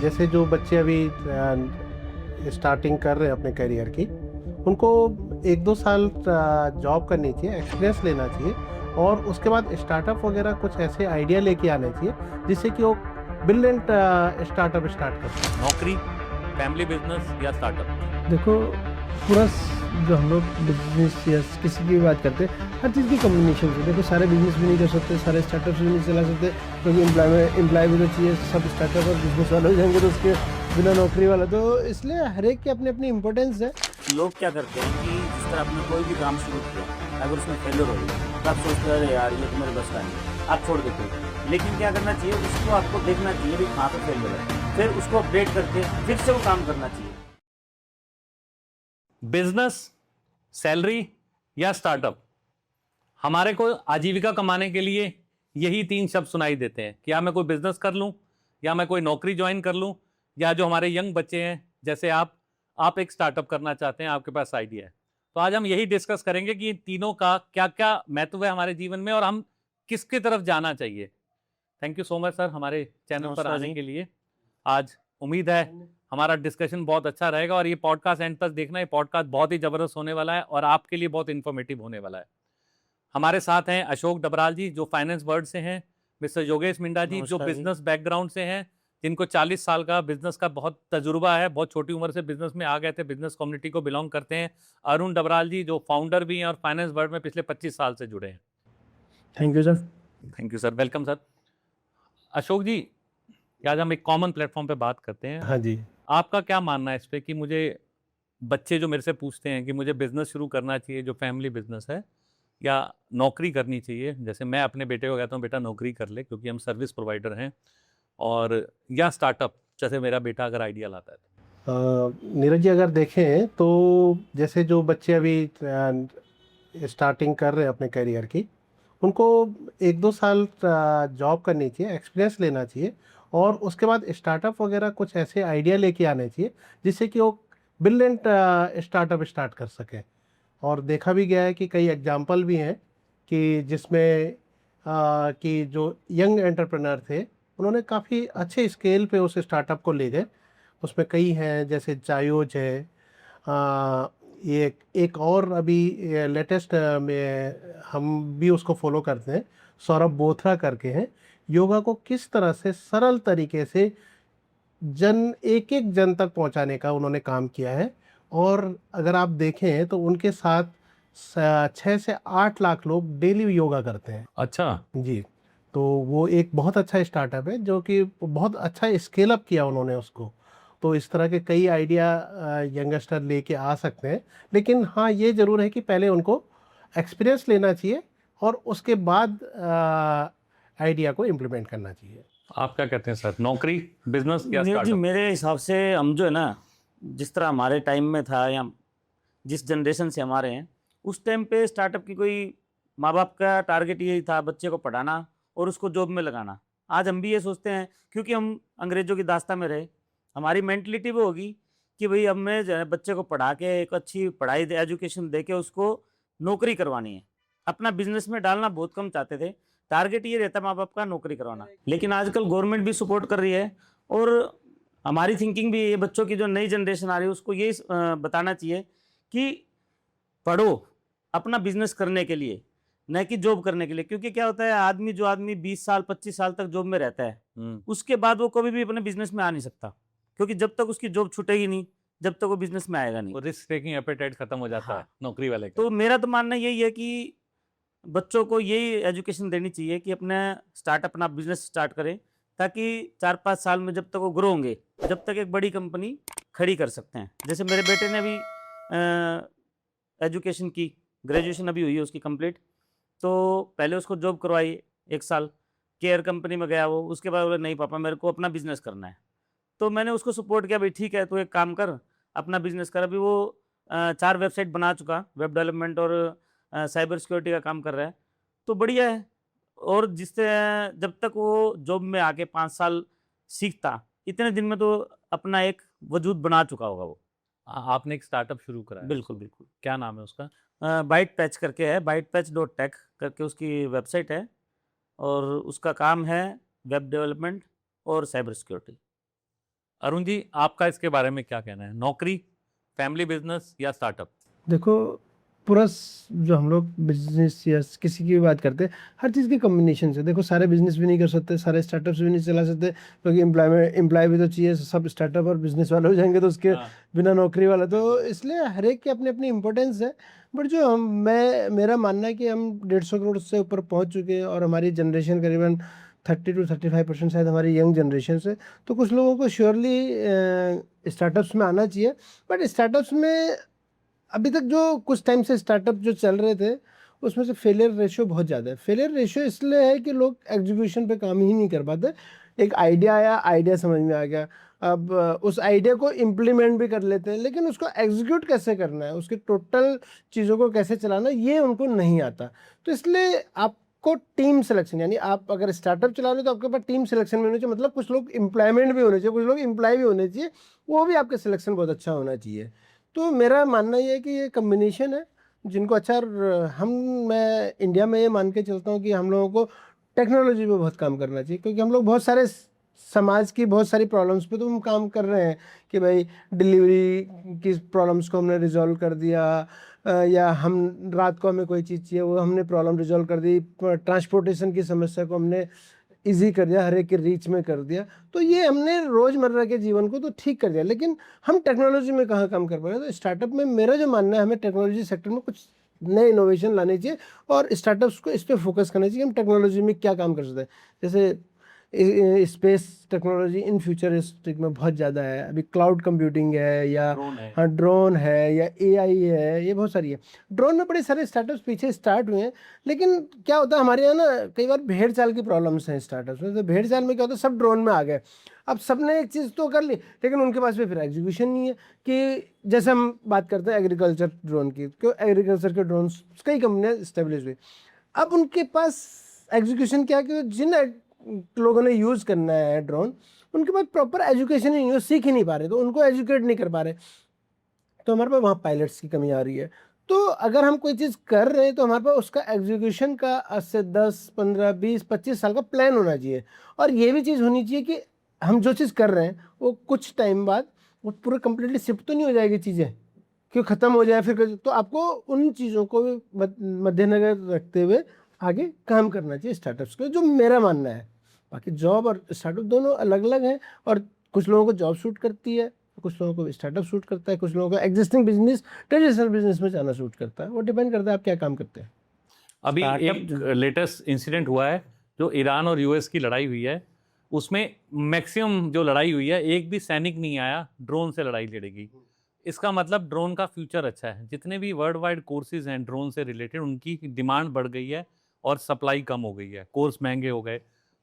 जैसे जो बच्चे अभी स्टार्टिंग कर रहे हैं अपने करियर की, उनको 1-2 साल जॉब करनी चाहिए, एक्सपीरियंस लेना चाहिए और उसके बाद स्टार्टअप वगैरह कुछ ऐसे आइडिया लेके आने चाहिए जिससे कि वो ब्रिलियंट स्टार्टअप स्टार्ट कर सकें। नौकरी, फैमिली बिजनेस या स्टार्टअप? देखो, पूरा जो हम लोग बिजनेस या किसी की भी बात करते हैं, हर चीज़ की कॉम्बिनेशन है। देखो, सारे बिजनेस भी नहीं कर सकते, सारे स्टार्टअप्स भी नहीं चला सकते, क्योंकि एम्प्लॉय भी तो चाहिए। सब स्टार्टअप और बिजनेस वाले हो जाएंगे तो उसके बिना नौकरी वाला, तो इसलिए हर एक की अपनी अपनी इंपॉर्टेंस है। लोग क्या करते हैं कि जिस तरह आपने कोई भी काम शुरू किया, अगर उसमें फेलियर हो गई तो आप सोचते हैं अरे यार ये तो मेरे बस का नहीं है, आप छोड़ देते हो। लेकिन क्या करना चाहिए, उसको आपको देखना चाहिए भी कहाँ पे फेलियर है, फिर उसको अपडेट करके फिर से वो काम करना चाहिए। बिजनेस, सैलरी या स्टार्टअप? हमारे को आजीविका कमाने के लिए यही तीन शब्द सुनाई देते हैं कि या मैं कोई बिजनेस कर लूं, या मैं कोई नौकरी ज्वाइन कर लूं, या जो हमारे यंग बच्चे हैं जैसे आप एक स्टार्टअप करना चाहते हैं, आपके पास आइडिया है। तो आज हम यही डिस्कस करेंगे कि इन तीनों का क्या क्या महत्व है हमारे जीवन में और हम किसकी तरफ जाना चाहिए। Thank you so much sir हमारे चैनल पर नमस्कार आने जी। के लिए। आज उम्मीद है हमारा डिस्कशन बहुत अच्छा रहेगा और ये पॉडकास्ट एंड तक देखना, ये पॉडकास्ट बहुत ही जबरदस्त होने वाला है और आपके लिए बहुत इन्फॉर्मेटिव होने वाला है। हमारे साथ हैं अशोक डबराल जी जो फाइनेंस वर्ल्ड से हैं, मिस्टर योगेश मिंडा जी जो नमस्कार जी। बिजनेस बैकग्राउंड से हैं, जिनको 40 साल का बिजनेस का बहुत तजुर्बा है, बहुत छोटी उम्र से बिजनेस में आ गए थे, बिजनेस कम्युनिटी को बिलोंग करते हैं। अरुण डबराल जी जो फाउंडर भी हैं और फाइनेंस वर्ल्ड में पिछले 25 साल से जुड़े हैं। Thank you sir. Thank you sir, welcome sir. Ashok ji, आज हम एक कॉमन प्लेटफॉर्म पे बात करते हैं। हाँ जी। आपका क्या मानना है इस पे कि मुझे बच्चे जो मेरे से पूछते हैं कि मुझे बिजनेस शुरू करना चाहिए जो फैमिली बिजनेस है, या नौकरी करनी चाहिए, जैसे मैं अपने बेटे को कहता हूँ बेटा नौकरी कर ले क्योंकि हम सर्विस प्रोवाइडर हैं, और या स्टार्टअप जैसे मेरा बेटा अगर आइडिया लाता है नीरज जी, अगर देखें तो जैसे जो बच्चे अभी स्टार्टिंग कर रहे हैं अपने करियर की, उनको 1-2 साल जॉब करनी चाहिए, एक्सपीरियंस लेना चाहिए और उसके बाद स्टार्टअप वगैरह कुछ ऐसे आइडिया लेके आने चाहिए जिससे कि वो ब्रिलियंट स्टार्टअप स्टार्ट कर सकें। और देखा भी गया है कि कई एग्जाम्पल भी हैं कि जिसमें कि जो यंग एंटरप्रेन्योर थे, उन्होंने काफ़ी अच्छे स्केल पे उस स्टार्टअप को ले गए। उसमें कई हैं, जैसे जायोज है, ये एक और अभी लेटेस्ट में हम भी उसको फॉलो करते हैं, सौरभ बोथरा करके हैं। योगा को किस तरह से सरल तरीके से एक एक जन तक पहुंचाने का उन्होंने काम किया है। और अगर आप देखें तो उनके साथ 6 से 8 लाख लोग डेली योगा करते हैं। अच्छा। जी। तो वो एक बहुत अच्छा स्टार्टअप है जो कि बहुत अच्छा स्केल अप किया उन्होंने उसको। तो इस तरह के कई आइडिया यंगस्टर लेके आ सकते हैं, लेकिन हाँ, ये ज़रूर है कि पहले उनको एक्सपीरियंस लेना चाहिए और उसके बाद आइडिया को इम्प्लीमेंट करना चाहिए। आप क्या कहते हैं सर, नौकरी, बिजनेस या नीरज जी, स्टार्टअप? मेरे हिसाब से हम जो है ना, जिस तरह हमारे टाइम में था या जिस जनरेशन से हमारे हैं, उस टाइम पे स्टार्टअप की कोई, माँ बाप का टारगेट यही था बच्चे को पढ़ाना और उसको जॉब में लगाना। आज हम भी ये सोचते हैं, क्योंकि हम अंग्रेजों की दास्ता में रहे, हमारी मेंटलिटी वो होगी कि भाई अब मैं जो है बच्चे को पढ़ा के एक अच्छी पढ़ाई एजुकेशन दे के उसको नौकरी करवानी है। अपना बिजनेस में डालना बहुत कम चाहते थे। टारगेट ये रहता माँ बाप का नौकरी करवाना। लेकिन आजकल गवर्नमेंट भी सपोर्ट कर रही है और हमारी थिंकिंग भी ये, बच्चों की जो नई जनरेशन आ रही है उसको ये बताना चाहिए कि पढ़ो अपना बिजनेस करने के लिए, न कि जॉब करने के लिए। क्योंकि क्या होता है, आदमी 20 साल 25 साल तक जॉब में रहता है, उसके बाद वो कभी भी अपने बिजनेस में आ नहीं सकता, क्योंकि जब तक उसकी जॉब छूटेगी नहीं, जब तक वो बिजनेस में आएगा नहीं। वो रिस्क टेकिंग एपेटाइट खत्म हो जाता है हाँ। नौकरी वाले का। तो मेरा तो मानना यही है कि बच्चों को यही एजुकेशन देनी चाहिए कि अपना बिजनेस स्टार्ट करें, ताकि 4-5 साल में जब तक वो ग्रो होंगे, जब तक एक बड़ी कंपनी खड़ी कर सकते हैं। जैसे मेरे बेटे ने अभी एजुकेशन की, ग्रेजुएशन अभी हुई है उसकी कंप्लीट, तो पहले उसको जॉब करवाई 1 साल, केयर कंपनी में गया वो, उसके बाद बोला नहीं पापा मेरे को अपना बिजनेस करना है। तो मैंने उसको सपोर्ट किया, भाई ठीक है तू एक काम कर, अपना बिजनेस कर। अभी वो 4 वेबसाइट बना चुका, वेब डेवलपमेंट और साइबर सिक्योरिटी का काम कर रहा है, तो बढ़िया है। और जिससे जब तक वो जॉब में आके 5 साल सीखता, इतने दिन में तो अपना एक वजूद बना चुका होगा वो। आपने एक स्टार्टअप शुरू करा है? बिल्कुल बिल्कुल। क्या नाम है उसका? बाइट पैच करके है, बाइट पैच डॉट टेक करके उसकी वेबसाइट है, और उसका काम है वेब डेवलपमेंट और साइबर सिक्योरिटी। अरुण जी, आपका इसके बारे में क्या कहना है? नौकरी, फैमिली बिजनेस या स्टार्टअप? देखो, पूरा जो हम लोग बिजनेस या किसी की भी बात करते हैं, हर चीज़ की कॉम्बिनेशन से। देखो, सारे बिजनेस भी नहीं कर सकते, सारे स्टार्टअप्स भी नहीं चला सकते, क्योंकि एम्प्लॉय भी तो चाहिए। सब स्टार्टअप और बिजनेस वाले हो जाएंगे तो उसके बिना नौकरी वाला, तो इसलिए हर एक की अपनी अपनी इंपॉर्टेंस है। बट जो मेरा मानना है कि हम 150 करोड़ से ऊपर पहुंच चुके हैं, और हमारी जनरेशन करीबन 30 to 35% शायद हमारी यंग जनरेशन से। तो कुछ लोगों को श्योरली स्टार्टअप्स में आना चाहिए। बट स्टार्टअप्स में अभी तक जो कुछ टाइम से स्टार्टअप जो चल रहे थे, उसमें से फेलियर रेशियो बहुत ज़्यादा है। फेलियर रेशियो इसलिए है कि लोग एग्जीक्यूशन पे काम ही नहीं कर पाते। एक आइडिया आया, आइडिया समझ में आ गया, अब उस आइडिया को इम्प्लीमेंट भी कर लेते हैं, लेकिन उसको एग्जीक्यूट कैसे करना है, उसकी टोटल चीज़ों को कैसे चलाना, ये उनको नहीं आता। तो इसलिए आपको टीम सिलेक्शन, यानी आप अगर स्टार्टअप चला रहे हो तो आपके पास टीम सिलेक्शन भी होना चाहिए। मतलब कुछ लोग एम्प्लॉयमेंट भी होने चाहिए, कुछ लोग एम्प्लॉय भी होने चाहिए, वो भी आपके सिलेक्शन बहुत अच्छा होना चाहिए। तो मेरा मानना ये है कि ये कम्बिनेशन है जिनको अच्छा। मैं इंडिया में ये मान के चलता हूँ कि हम लोगों को टेक्नोलॉजी पे बहुत काम करना चाहिए, क्योंकि हम लोग बहुत सारे समाज की बहुत सारी प्रॉब्लम्स पे तो हम काम कर रहे हैं कि भाई डिलीवरी की प्रॉब्लम्स को हमने रिजॉल्व कर दिया, या हम रात को हमें कोई चीज़ चाहिए वो हमने प्रॉब्लम रिजॉल्व कर दी, ट्रांसपोर्टेशन की समस्या को हमने इजी कर दिया, हर एक के रीच में कर दिया। तो ये हमने रोज़मर्रा के जीवन को तो ठीक कर दिया, लेकिन हम टेक्नोलॉजी में कहाँ काम कर पा रहे हैं। तो स्टार्टअप में मेरा जो मानना है, हमें टेक्नोलॉजी सेक्टर में कुछ नए इनोवेशन लाने चाहिए, और स्टार्टअप्स को इस पर फोकस करना चाहिए कि हम टेक्नोलॉजी में क्या काम कर सकते हैं। जैसे स्पेस टेक्नोलॉजी इन फ्यूचरिस्टिक में बहुत ज़्यादा है। अभी क्लाउड कंप्यूटिंग है, या हाँ ड्रोन है, या एआई है, ये बहुत सारी है। ड्रोन में बड़े सारे स्टार्टअप्स पीछे स्टार्ट हुए हैं, लेकिन क्या होता है हमारे यहाँ ना, कई बार भेड़ चाल की प्रॉब्लम्स हैं स्टार्टअप्स में। तो भेड़ चाल में क्या होता है, सब ड्रोन में आ गए। अब सबने एक चीज़ तो कर ली, लेकिन उनके पास भी फिर एग्जीक्यूशन नहीं है। कि जैसे हम बात करते हैं एग्रीकल्चर ड्रोन की, क्यों एग्रीकल्चर के ड्रोन कई कंपनियाँ इस्टेब्लिश हुई। अब उनके पास एग्जीक्यूशन क्या है कि जिन लोगों ने यूज़ करना है ड्रोन, उनके पास प्रॉपर एजुकेशन ही नहीं है, सीख ही नहीं पा रहे, तो उनको एजुकेट नहीं कर पा रहे। तो हमारे पास वहाँ पायलट्स की कमी आ रही है। तो अगर हम कोई चीज़ कर रहे हैं तो हमारे पास उसका एग्जीक्यूशन का आज से 10, 15, 20, 25 साल का प्लान होना चाहिए। और ये भी चीज़ होनी चाहिए कि हम जो चीज़ कर रहे हैं वो कुछ टाइम बाद वो पूरा कंप्लीटली शिफ्ट तो नहीं हो जाएगी चीज़ें, क्यों ख़त्म हो जाए फिर। तो आपको उन चीज़ों को भी मद्देनजर रखते हुए आगे काम करना चाहिए स्टार्टअप्स को, जो मेरा मानना है। बाकी जॉब और स्टार्टअप दोनों अलग अलग हैं, और कुछ लोगों को जॉब सूट करती है, कुछ लोगों को स्टार्टअप सूट करता है, कुछ लोगों को एग्जिस्टिंग बिजनेस, ट्रेडिशनल बिजनेस में जाना सूट करता है। वो डिपेंड करता है आप क्या काम करते हैं। अभी Startup एक लेटेस्ट इंसिडेंट हुआ है, जो ईरान और यूएस की लड़ाई हुई है, उसमें मैक्सिमम जो लड़ाई हुई है, एक भी सैनिक नहीं आया, ड्रोन से लड़ाई लड़ेगी। इसका मतलब ड्रोन का फ्यूचर अच्छा है। जितने भी वर्ल्ड वाइड कोर्सेज हैं ड्रोन से रिलेटेड, उनकी डिमांड बढ़ गई है और सप्लाई कम हो गई है, कोर्स महंगे हो गए।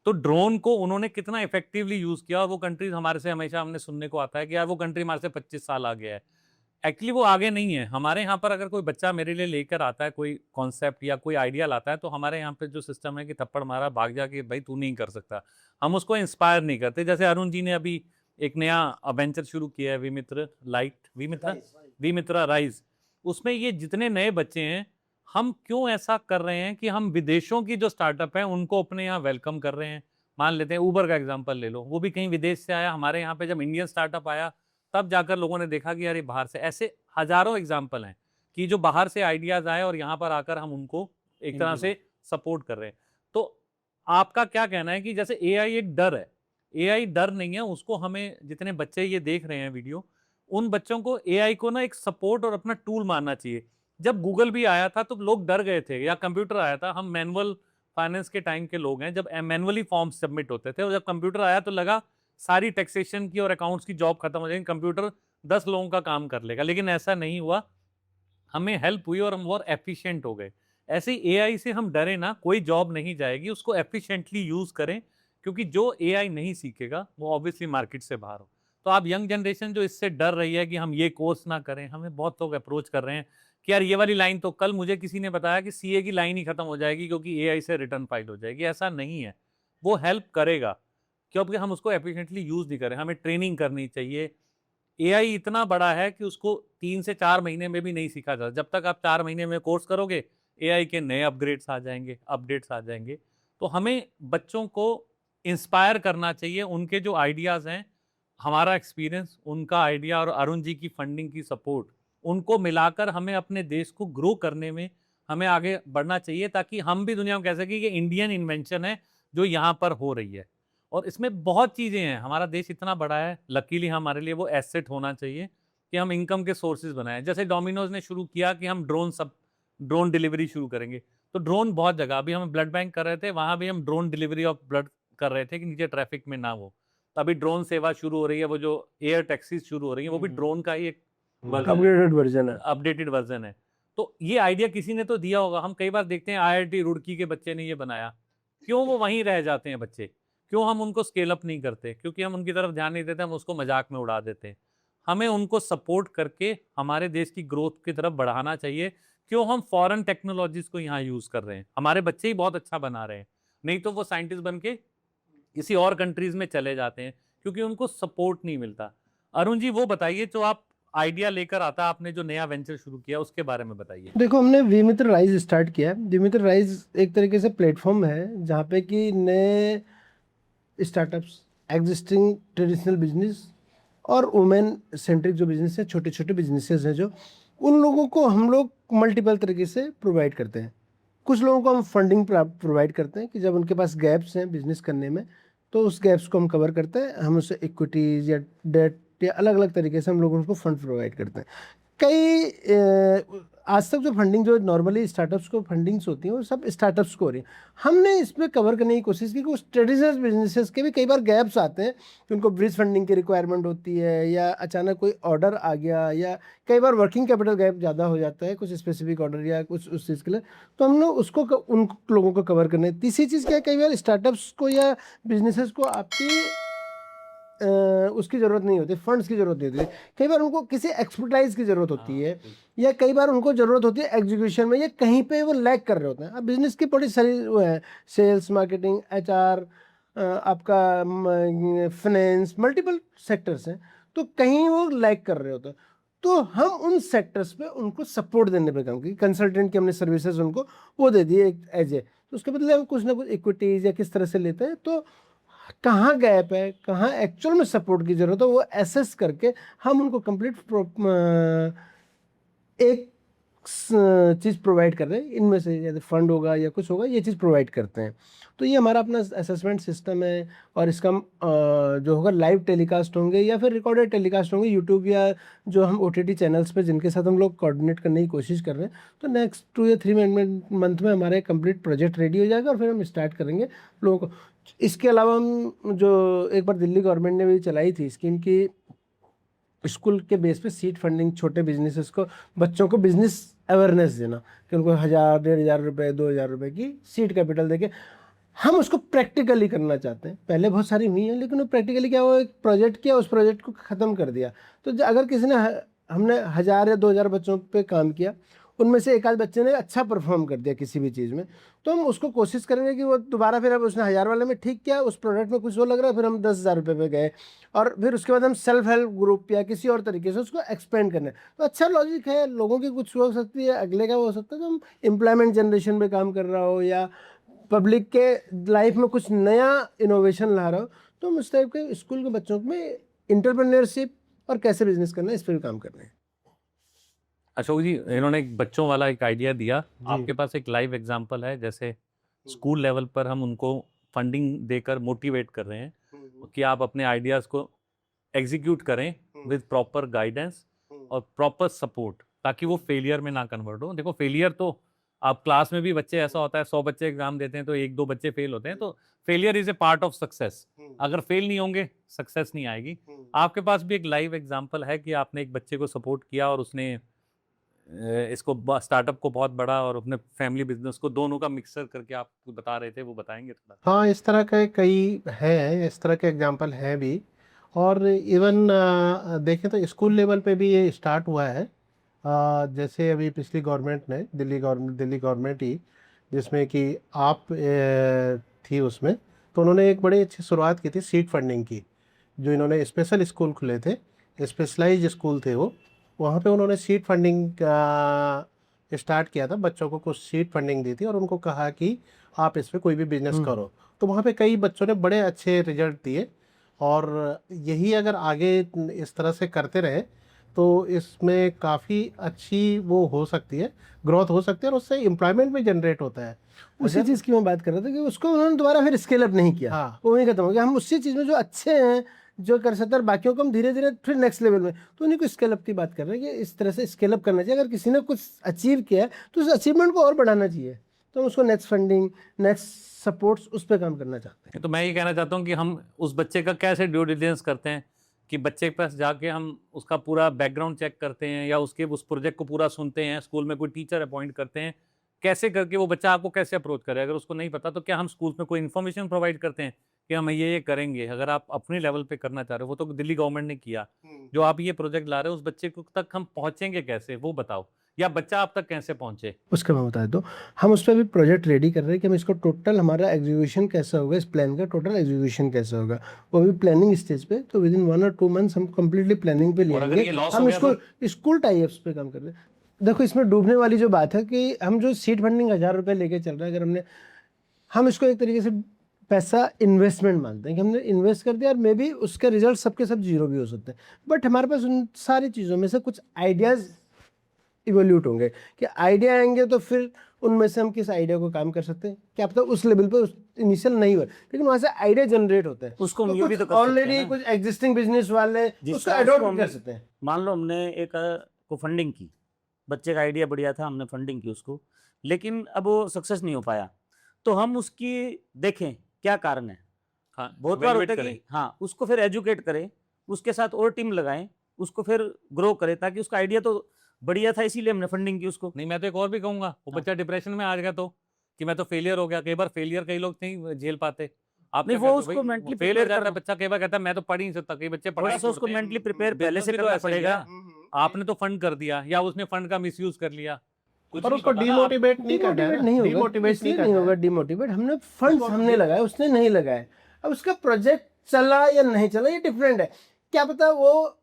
तो ड्रोन को उन्होंने कितना इफेक्टिवली यूज़ किया, और वो कंट्रीज हमारे से हमेशा हमने सुनने को आता है कि यार वो कंट्री हमारे से 25 साल आ गया है। एक्चुअली वो आगे नहीं है। हमारे यहाँ पर अगर कोई बच्चा मेरे लिए लेकर आता है कोई कॉन्सेप्ट या कोई आइडिया लाता है, तो हमारे यहाँ पे जो सिस्टम है कि थप्पड़ मारा भाग जा कि भाई तू नहीं कर सकता, हम उसको इंस्पायर नहीं करते। जैसे अरुण जी ने अभी एक नया वेंचर शुरू किया है, विमित्रा राइज। उसमें ये जितने नए बच्चे हैं, हम क्यों ऐसा कर रहे हैं कि हम विदेशों की जो स्टार्टअप है उनको अपने यहाँ वेलकम कर रहे हैं। मान लेते हैं ऊबर का एग्जांपल ले लो, वो भी कहीं विदेश से आया, हमारे यहाँ पे जब इंडियन स्टार्टअप आया तब जाकर लोगों ने देखा कि यार ये बाहर से। ऐसे हजारों एग्जाम्पल हैं कि जो बाहर से आइडियाज आए और यहाँ पर आकर हम उनको एक तरह से सपोर्ट कर रहे हैं। तो आपका क्या कहना है कि जैसे एआई एक डर है, एआई डर नहीं है, उसको हमें, जितने बच्चे ये देख रहे हैं वीडियो, उन बच्चों को एआई को ना एक सपोर्ट और अपना टूल मानना चाहिए। जब गूगल भी आया था तो लोग डर गए थे, या कंप्यूटर आया था, हम मैनुअल फाइनेंस के टाइम के लोग हैं, जब मैनुअली फॉर्म सबमिट होते थे, और जब कंप्यूटर आया तो लगा सारी टैक्सेशन की और अकाउंट्स की जॉब खत्म हो जाएगी, कंप्यूटर 10 लोगों का काम कर लेगा। लेकिन ऐसा नहीं हुआ, हमें हेल्प हुई और हम और एफिशिएंट हो गए। ऐसे ही एआई से हम डरे ना, कोई जॉब नहीं जाएगी, उसको एफिशिएंटली यूज करें, क्योंकि जो एआई नहीं सीखेगा वो ऑब्वियसली मार्केट से बाहर हो। तो आप यंग जनरेशन जो इससे डर रही है कि हम ये कोर्स ना करें, हमें बहुत लोग अप्रोच कर रहे हैं कि यार ये वाली लाइन, तो कल मुझे किसी ने बताया कि सीए की लाइन ही खत्म हो जाएगी क्योंकि एआई से रिटर्न फाइल हो जाएगी। ऐसा नहीं है, वो हेल्प करेगा क्योंकि हम उसको एफिशिएंटली यूज नहीं करें। हमें ट्रेनिंग करनी चाहिए। एआई इतना बड़ा है कि उसको 3 से 4 महीने में भी नहीं सीखा जा। जब तक आप 4 महीने में कोर्स करोगे, एआई के नए अपग्रेड्स आ जाएंगे, अपडेट्स आ जाएंगे। तो हमें बच्चों को इंस्पायर करना चाहिए, उनके जो आइडियाज़ हैं हमारा एक्सपीरियंस, उनका आइडिया और अरुण जी की फंडिंग की सपोर्ट, उनको मिलाकर हमें अपने देश को ग्रो करने में हमें आगे बढ़ना चाहिए, ताकि हम भी दुनिया में कह सकें कि इंडियन इन्वेंशन है जो यहाँ पर हो रही है। और इसमें बहुत चीज़ें हैं, हमारा देश इतना बड़ा है, लकीली हमारे लिए वो एसेट होना चाहिए कि हम इनकम के सोर्सेज बनाएं। जैसे डोमिनोज ने शुरू किया कि हम ड्रोन डिलीवरी शुरू करेंगे, तो ड्रोन बहुत जगह, अभी हम ब्लड बैंक कर रहे थे, वहाँ भी हम ड्रोन डिलीवरी ऑफ ब्लड कर रहे थे कि नीचे ट्रैफिक में ना हो। तो अभी ड्रोन सेवा शुरू हो रही है, वो जो एयर टैक्सीज शुरू हो रही है, वो भी ड्रोन का ही एक अपग्रेडेड वर्जन है। अपडेटेड वर्जन है। तो ये आइडिया किसी ने तो दिया होगा। हम कई बार देखते हैं आईआईटी रुड़की के बच्चे ने ये बनाया, क्यों वो वहीं रह जाते हैं बच्चे, क्यों हम उनको स्केल अप नहीं करते? क्योंकि हम उनकी तरफ ध्यान नहीं देते, हम उसको मजाक में उड़ा देते हैं। हमें उनको सपोर्ट करके हमारे देश की ग्रोथ की तरफ बढ़ाना चाहिए। क्यों हम फॉरेन टेक्नोलॉजीज को यहाँ यूज कर रहे हैं? हमारे बच्चे ही बहुत अच्छा बना रहे हैं, नहीं तो वो साइंटिस्ट बन के किसी और कंट्रीज में चले जाते हैं क्योंकि उनको सपोर्ट नहीं मिलता। अरुण जी, वो बताइए, जो आप आइडिया लेकर आता, आपने जो नया वेंचर शुरू किया उसके बारे में बताइए। देखो, हमने विमित्र राइज स्टार्ट किया है। विमित्र राइज एक तरीके से प्लेटफॉर्म है जहाँ पे कि नए स्टार्टअप्स, एग्जिस्टिंग ट्रेडिशनल बिजनेस और वुमेन सेंट्रिक जो बिजनेस है, छोटे छोटे बिजनेसेस हैं, जो उन लोगों को हम लोग मल्टीपल तरीके से प्रोवाइड करते हैं। कुछ लोगों को हम फंडिंग प्रोवाइड करते हैं कि जब उनके पास गैप्स हैं बिजनेस करने में, तो उस गैप्स को हम कवर करते हैं। हम उसे इक्विटीज़ या डेट या अलग अलग तरीके से हम लोग उनको फंड प्रोवाइड करते हैं। कई आज तक जो फंडिंग, जो नॉर्मली स्टार्टअप्स को फंडिंग्स होती हैं, वो सब स्टार्टअप्स को हो रही है। हमने इसमें कवर करने की कोशिश की कि उस ट्रेडिशनल बिजनेसेस के भी कई बार गैप्स आते हैं कि उनको ब्रिज फंडिंग की रिक्वायरमेंट होती है, या अचानक कोई ऑर्डर आ गया, या कई बार वर्किंग कैपिटल गैप ज़्यादा हो जाता है कुछ स्पेसिफिक ऑर्डर या कुछ उस चीज़ के लिए, तो हमने उसको उन लोगों को कवर करना है। तीसरी चीज़ क्या है, कई बार स्टार्टअप्स को या बिजनेसेस को आपकी उसकी ज़रूरत नहीं होती, फंड्स की ज़रूरत नहीं होती। कई बार उनको किसी एक्सपर्टाइज की ज़रूरत होती है, या कई बार उनको ज़रूरत होती है एग्जीक्यूशन में, या कहीं पे वो लैग कर रहे होते हैं। अब बिजनेस की बड़ी सारी वो है, सेल्स, मार्केटिंग, एचआर, आपका फाइनेंस, मल्टीपल सेक्टर्स हैं, तो कहीं वो लैग कर रहे होते हैं। तो हम उन सेक्टर्स पे उनको सपोर्ट देने पे काम की, कंसल्टेंट की हमने सर्विसेज उनको वो दे दी एक एज ए, तो उसके बदले हम कुछ ना कुछ इक्विटीज़ या किस तरह से लेते हैं। तो कहाँ गैप है, कहाँ एक्चुअल में सपोर्ट की ज़रूरत है, वो एसेस करके हम उनको कंप्लीट एक चीज़ प्रोवाइड कर रहे हैं। इनमें से जैसे फंड होगा या कुछ होगा, ये चीज़ प्रोवाइड करते हैं। तो ये हमारा अपना असेसमेंट सिस्टम है, और इसका जो होगा लाइव टेलीकास्ट होंगे या फिर रिकॉर्डेड टेलीकास्ट होंगे यूट्यूब या जो हम OTT चैनल्स पे, जिनके साथ हम लोग कोऑर्डिनेट करने की कोशिश कर रहे हैं। तो नेक्स्ट 2 या 3 मंथ में हमारा कंप्लीट प्रोजेक्ट रेडी हो जाएगा, और फिर हम स्टार्ट करेंगे लोगों को। इसके अलावा हम जो एक बार दिल्ली गवर्नमेंट ने भी चलाई थी स्कीम की, स्कूल के बेस पे सीड फंडिंग, छोटे बिजनेसेस को, बच्चों को बिजनेस अवेयरनेस देना कि उनको 1000, 1500 रुपये, 2000 रुपये की सीड कैपिटल देके हम उसको प्रैक्टिकली करना चाहते हैं। पहले बहुत सारी हुई हैं, लेकिन वो प्रैक्टिकली क्या, वो एक प्रोजेक्ट किया, उस प्रोजेक्ट को ख़त्म कर दिया। तो अगर किसी ने, हमने 1000 या 2000 बच्चों पे काम किया, उनमें से एक आध बच्चे ने अच्छा परफॉर्म कर दिया किसी भी चीज़ में, तो हम उसको कोशिश करेंगे कि वो दोबारा, फिर अब उसने 1000 वाले में ठीक किया, उस प्रोडक्ट में कुछ वो लग रहा है, फिर हम 10,000 रुपये पे गए, और फिर उसके बाद हम सेल्फ हेल्प ग्रुप या किसी और तरीके से उसको एक्सपेंड करना है। तो अच्छा लॉजिक है, लोगों की कुछ हो सकती है, अगले का हो सकता है। तो हम एम्प्लॉयमेंट जनरेशन में काम कर रहा हो, या पब्लिक के लाइफ में कुछ नया इनोवेशन ला रहा हो, तो हम उस टाइप के स्कूल के बच्चों में इंटरप्रेन्योरशिप और कैसे बिजनेस करना है, इस पर भी काम कर रहे हैं। अशोक जी, इन्होंने एक बच्चों वाला एक आइडिया दिया, आपके पास एक लाइव एग्जांपल है, जैसे स्कूल लेवल पर हम उनको फंडिंग देकर मोटिवेट कर रहे हैं कि आप अपने आइडियाज़ को एग्जीक्यूट करें विद प्रॉपर गाइडेंस और प्रॉपर सपोर्ट, ताकि वो फेलियर में ना कन्वर्ट हो। देखो, फेलियर तो आप क्लास में भी बच्चे, ऐसा होता है 100 बच्चे एग्जाम देते हैं तो 1-2 बच्चे फेल होते हैं, तो failure is a part of success. अगर फेल नहीं होंगे, सक्सेस नहीं आएगी। आपके पास भी एक लाइव एग्जांपल है कि आपने एक बच्चे को सपोर्ट किया और उसने इसको, स्टार्टअप को बहुत बड़ा और अपने फैमिली बिजनेस को, दोनों का मिक्सर करके आप बता रहे थे, वो बताएंगे थोड़ा? हाँ, इस तरह के कई हैं, इस तरह के एग्जांपल हैं भी। और इवन देखें तो स्कूल लेवल पे भी ये स्टार्ट हुआ है। जैसे अभी पिछली गवर्नमेंट ने, दिल्ली गवर्नमेंट ही, जिसमें कि आप थी उसमें, तो उन्होंने एक बड़ी अच्छी शुरुआत की थी सीड फंडिंग की। जो इन्होंने स्पेशल स्कूल खुले थे, स्पेशलाइज स्कूल थे वो, वहाँ पे उन्होंने सीड फंडिंग स्टार्ट किया था। बच्चों को कुछ सीड फंडिंग दी थी और उनको कहा कि आप इस पर कोई भी बिजनेस करो। तो वहाँ पे कई बच्चों ने बड़े अच्छे रिजल्ट दिए, और यही अगर आगे इस तरह से करते रहे तो इसमें काफ़ी अच्छी वो हो सकती है, ग्रोथ हो सकती है, और उससे एम्प्लॉयमेंट भी जनरेट होता है। उसी चीज़ की मैं बात कर रहा था कि उसको उन्होंने दोबारा फिर स्केल अप नहीं किया। हाँ। वो वहीं खत्म हो गया। हम उसी चीज़ में जो अच्छे हैं, जो कर सकते हैं, और बाकियों को हम धीरे धीरे फिर नेक्स्ट लेवल में, तो उन्हीं को स्केल अप की बात कर रहे हैं कि इस तरह से स्केल अप करना चाहिए। अगर किसी ने कुछ अचीव किया है तो उस अचीवमेंट को और बढ़ाना चाहिए, तो हम उसको नेक्स्ट फंडिंग, नेक्स्ट सपोर्ट्स, उस पर काम करना चाहते हैं। तो मैं ये कहना चाहता हूँ कि हम उस बच्चे का कैसे ड्यू डिलिजेंस करते हैं कि बच्चे के पास जाके हम उसका पूरा बैकग्राउंड चेक करते हैं या उसके उस प्रोजेक्ट को पूरा सुनते हैं, स्कूल में कोई टीचर अपॉइंट करते हैं, कैसे करके वो बच्चा आपको कैसे अप्रोच करे। अगर उसको नहीं पता तो क्या हम स्कूल में कोई इन्फॉर्मेशन प्रोवाइड करते हैं कि हम ये करेंगे। अगर आप अपने लेवल पे करना चाह रहे हो, वो तो दिल्ली गवर्नमेंट ने किया, जो आप ये प्रोजेक्ट ला रहे हो उस बच्चे को तक हम पहुंचेंगे कैसे वो बताओ, या बच्चा आप तक कैसे पहुंचे। उसका मैं बता दूँ, हम उस पर भी प्रोजेक्ट रेडी कर रहे हैं कि हम इसको टोटल हमारा एग्जीक्यूशन कैसा होगा, इस प्लान का टोटल एग्जीक्यूशन कैसा होगा, वो भी प्लानिंग स्टेज पे। तो विद इन 1 और 2 मंथ्स हम कम्प्लीटली प्लानिंग पे ले और अगर आएंगे। ये loss हो हम गया इसको स्कूल टाइप्स पे काम कर रहे हैं। देखो, इसमें डूबने वाली जो बात है कि हम जो सीड फंडिंग 1000 रुपये लेके चल रहे हैं, अगर हम इसको एक तरीके से पैसा इन्वेस्टमेंट मानते हैं कि हमने इन्वेस्ट कर दिया, और मे बी उसके रिजल्ट सबके सब जीरो भी हो सकते हैं, बट हमारे पास उन सारी चीज़ों में से कुछ आइडियाज़ इवोल्यूट होंगे कि आइडिया आएंगे, तो फिर उनमें से हम किस आइडिया को काम कर सकते हैं। क्या पता उस लेवल पे इनिशियल नहीं हुआ, लेकिन वहाँ से आइडिया जनरेट होते हैं। उसको हम ये भी तो कर सकते हैं ऑलरेडी ना। कुछ एग्जिस्टिंग बिजनेस वाले जिस उसको तरह अडॉप्ट उसको कर सकते हैं। मान लो हमने एक को फंडिंग की, बच्चे का आइडिया बढ़िया था, हमने फंडिंग की उसको, लेकिन अब वो सक्सेस नहीं हो पाया, तो हम उसकी देखें क्या कारण है। हाँ, बहुत बार evaluate होता है करें। कि हाँ, उसको फिर एजुकेट करें, उसके साथ और टीम लगाएं, उसको फिर ग्रो करें, ताकि उसका आइडिया तो बढ़िया था इसीलिए हमने फंडिंग की उसको। नहीं, मैं तो एक और भी कहूंगा, वो हाँ। बच्चा डिप्रेशन में आ गया तो कि मैं तो फेलियर हो गया। कई बार फेलियर कई लोग नहीं झेल पाते। आप नहीं, क्या वो कहते हो उसको भाई? mentally फेल हो prepare जाता है करना। बच्चा, कई बार कहता है मैं तो पढ़ ही नहीं सकता। कई बच्चे थोड़ा पढ़ाई सा उसको छोड़ते हैं। मेंटली प्रिपेयर पहले से बिल्कुल भी तो करना ऐसा ही है पड़ेगा। ना। आपने तो फंड कर दिया या उसने फंड का मिसयूज कर लिया, कुछ और नहीं उसको पता ना। डिमोटिवेट नहीं करना है डिमोटिवेट ना, नहीं होगा, डिमोटिवेट इसलिए नहीं नहीं करना होगा है। डिमोटिवेट। हमने फंड्स उसको हमने लगाए, उसने नहीं लगाए। अब उसका प्रोजेक्ट चला या नहीं चला ये डिफरेंट है। क्या पता वो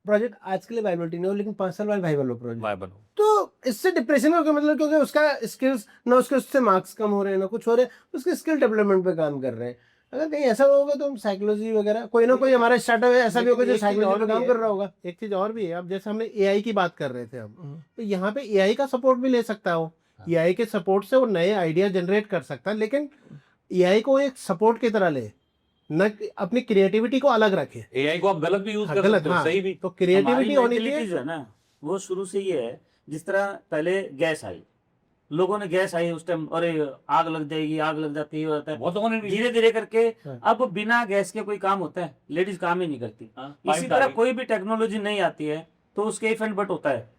प्रोजेक्ट आज के लिए वाइबिलिटी नहीं हो, लेकिन 5 साल बाद वाइबल हो प्रोजेक्ट, वायबल हो। तो इससे डिप्रेशन का क्या मतलब, क्योंकि उसका स्किल्स ना, उसके उससे मार्क्स कम हो रहे हैं ना कुछ हो रहे हैं, उसके स्किल डेवलपमेंट पे काम कर रहे हैं। अगर कहीं ऐसा होगा तो हम साइकोलॉजी वगैरह, कोई ना कोई हमारा स्टार्टअप है ऐसा भी होगा जो एक चीज साइकोलॉजी और पे भी काम है, कर रहा होगा। एक चीज और भी है। अब जैसे हमने एआई की बात कर रहे थे हम, तो यहाँ पे एआई का सपोर्ट भी ले सकता है वो। एआई के सपोर्ट से वो नए आइडिया जनरेट कर सकता है, लेकिन एआई को एक सपोर्ट की तरह ले, न कि अपनी क्रिएटिविटी को अलग रखे। एआई को आप गलत भी यूज हाँ, कर गलत, सकते हो, हाँ। सही भी। तो क्रिएटिविटी होनी mentality चाहिए। जो है ना, वो शुरू से ये है। जिस तरह पहले गैस आई, लोगों ने गैस आई उस टाइम, अरे आग लग जाएगी, आग लग जाती है, होता है। बहुत लोगों ने धीरे धीरे करके हाँ। अब बिना गैस के कोई काम होता है, लेडीज काम ही नहीं करती। हाँ, इसी पाइप तरह डाली। कोई भी टेक्नोलॉजी नहीं आती है तो उसके इफ एंड बट होता है।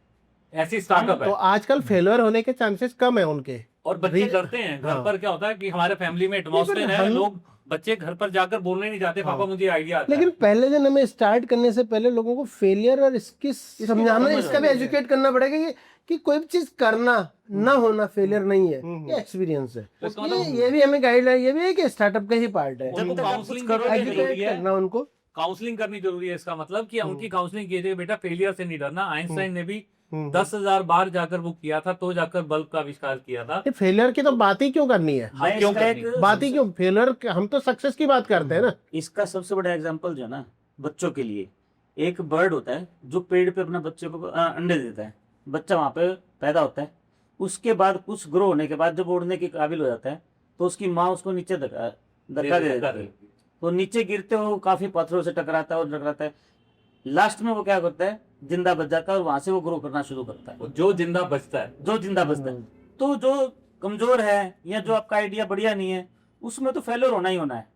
ऐसी स्टार्टअप तो है। आजकल फेलियर होने के चांसेस कम है उनके। और बच्चे री- डरते हैं। घर हाँ। पर क्या होता है कि हमारे फैमिली में एटमॉस्फेयर है, हम- लोग बच्चे घर पर जाकर बोलने नहीं जाते, पापा मुझे आइडिया आता लेकिन है। पहले दिन हमें स्टार्ट करने से पहले लोगों को फेलियर और इसकी समझाना, समझ इसका भी आनी एजुकेट करना पड़ेगा कि कोई भी चीज करना ना होना फेलियर नहीं है, ये एक्सपीरियंस है। तो इसका मतलब ये भी हमें गाइडलाइन, ये भी है कि स्टार्टअप का ही पार्ट है। जब उनको तक आप काउंसलिंग कुछ करोगे जरूरी एजुकेट है। करना उनको। काउंसलिंग करनी जरूरी है। इसका मतलब कि उनकी काउंसलिंग कीजिए, बेटा फेलियर से नहीं डरना। आइंस्टाइन ने भी 10,000 बार जाकर वो किया था, तो जाकर बल्ब का आविष्कार किया था। फेलियर की तो बात ही क्यों करनी है? हाँ, मैं क्यों इसका करनी? एक- बात ही क्यों? फेलियर, हम तो सक्सेस की बात करते हैं ना। इसका सबसे बड़ा एग्जांपल जो है ना, बच्चों के लिए, एक बर्ड होता है जो पेड़ पे अपने बच्चे को अंडे देता है। बच्चा वहां पे पैदा होता है, उसके बाद कुछ ग्रो होने के बाद जब उड़ने के काबिल हो जाता है, तो उसकी माँ उसको नीचे धक्का दे देती है। तो नीचे गिरते हो काफी पत्थरों से टकराता है और टकराता है, लास्ट में वो क्या करता है, जिंदा बच जाता है और वहां से वो ग्रो करना शुरू करता है। जो जिंदा बचता है, जो जिंदा बचता है। तो जो कमजोर है या जो आपका आइडिया बढ़िया नहीं है, उसमें तो फेलियर होना ही होना है।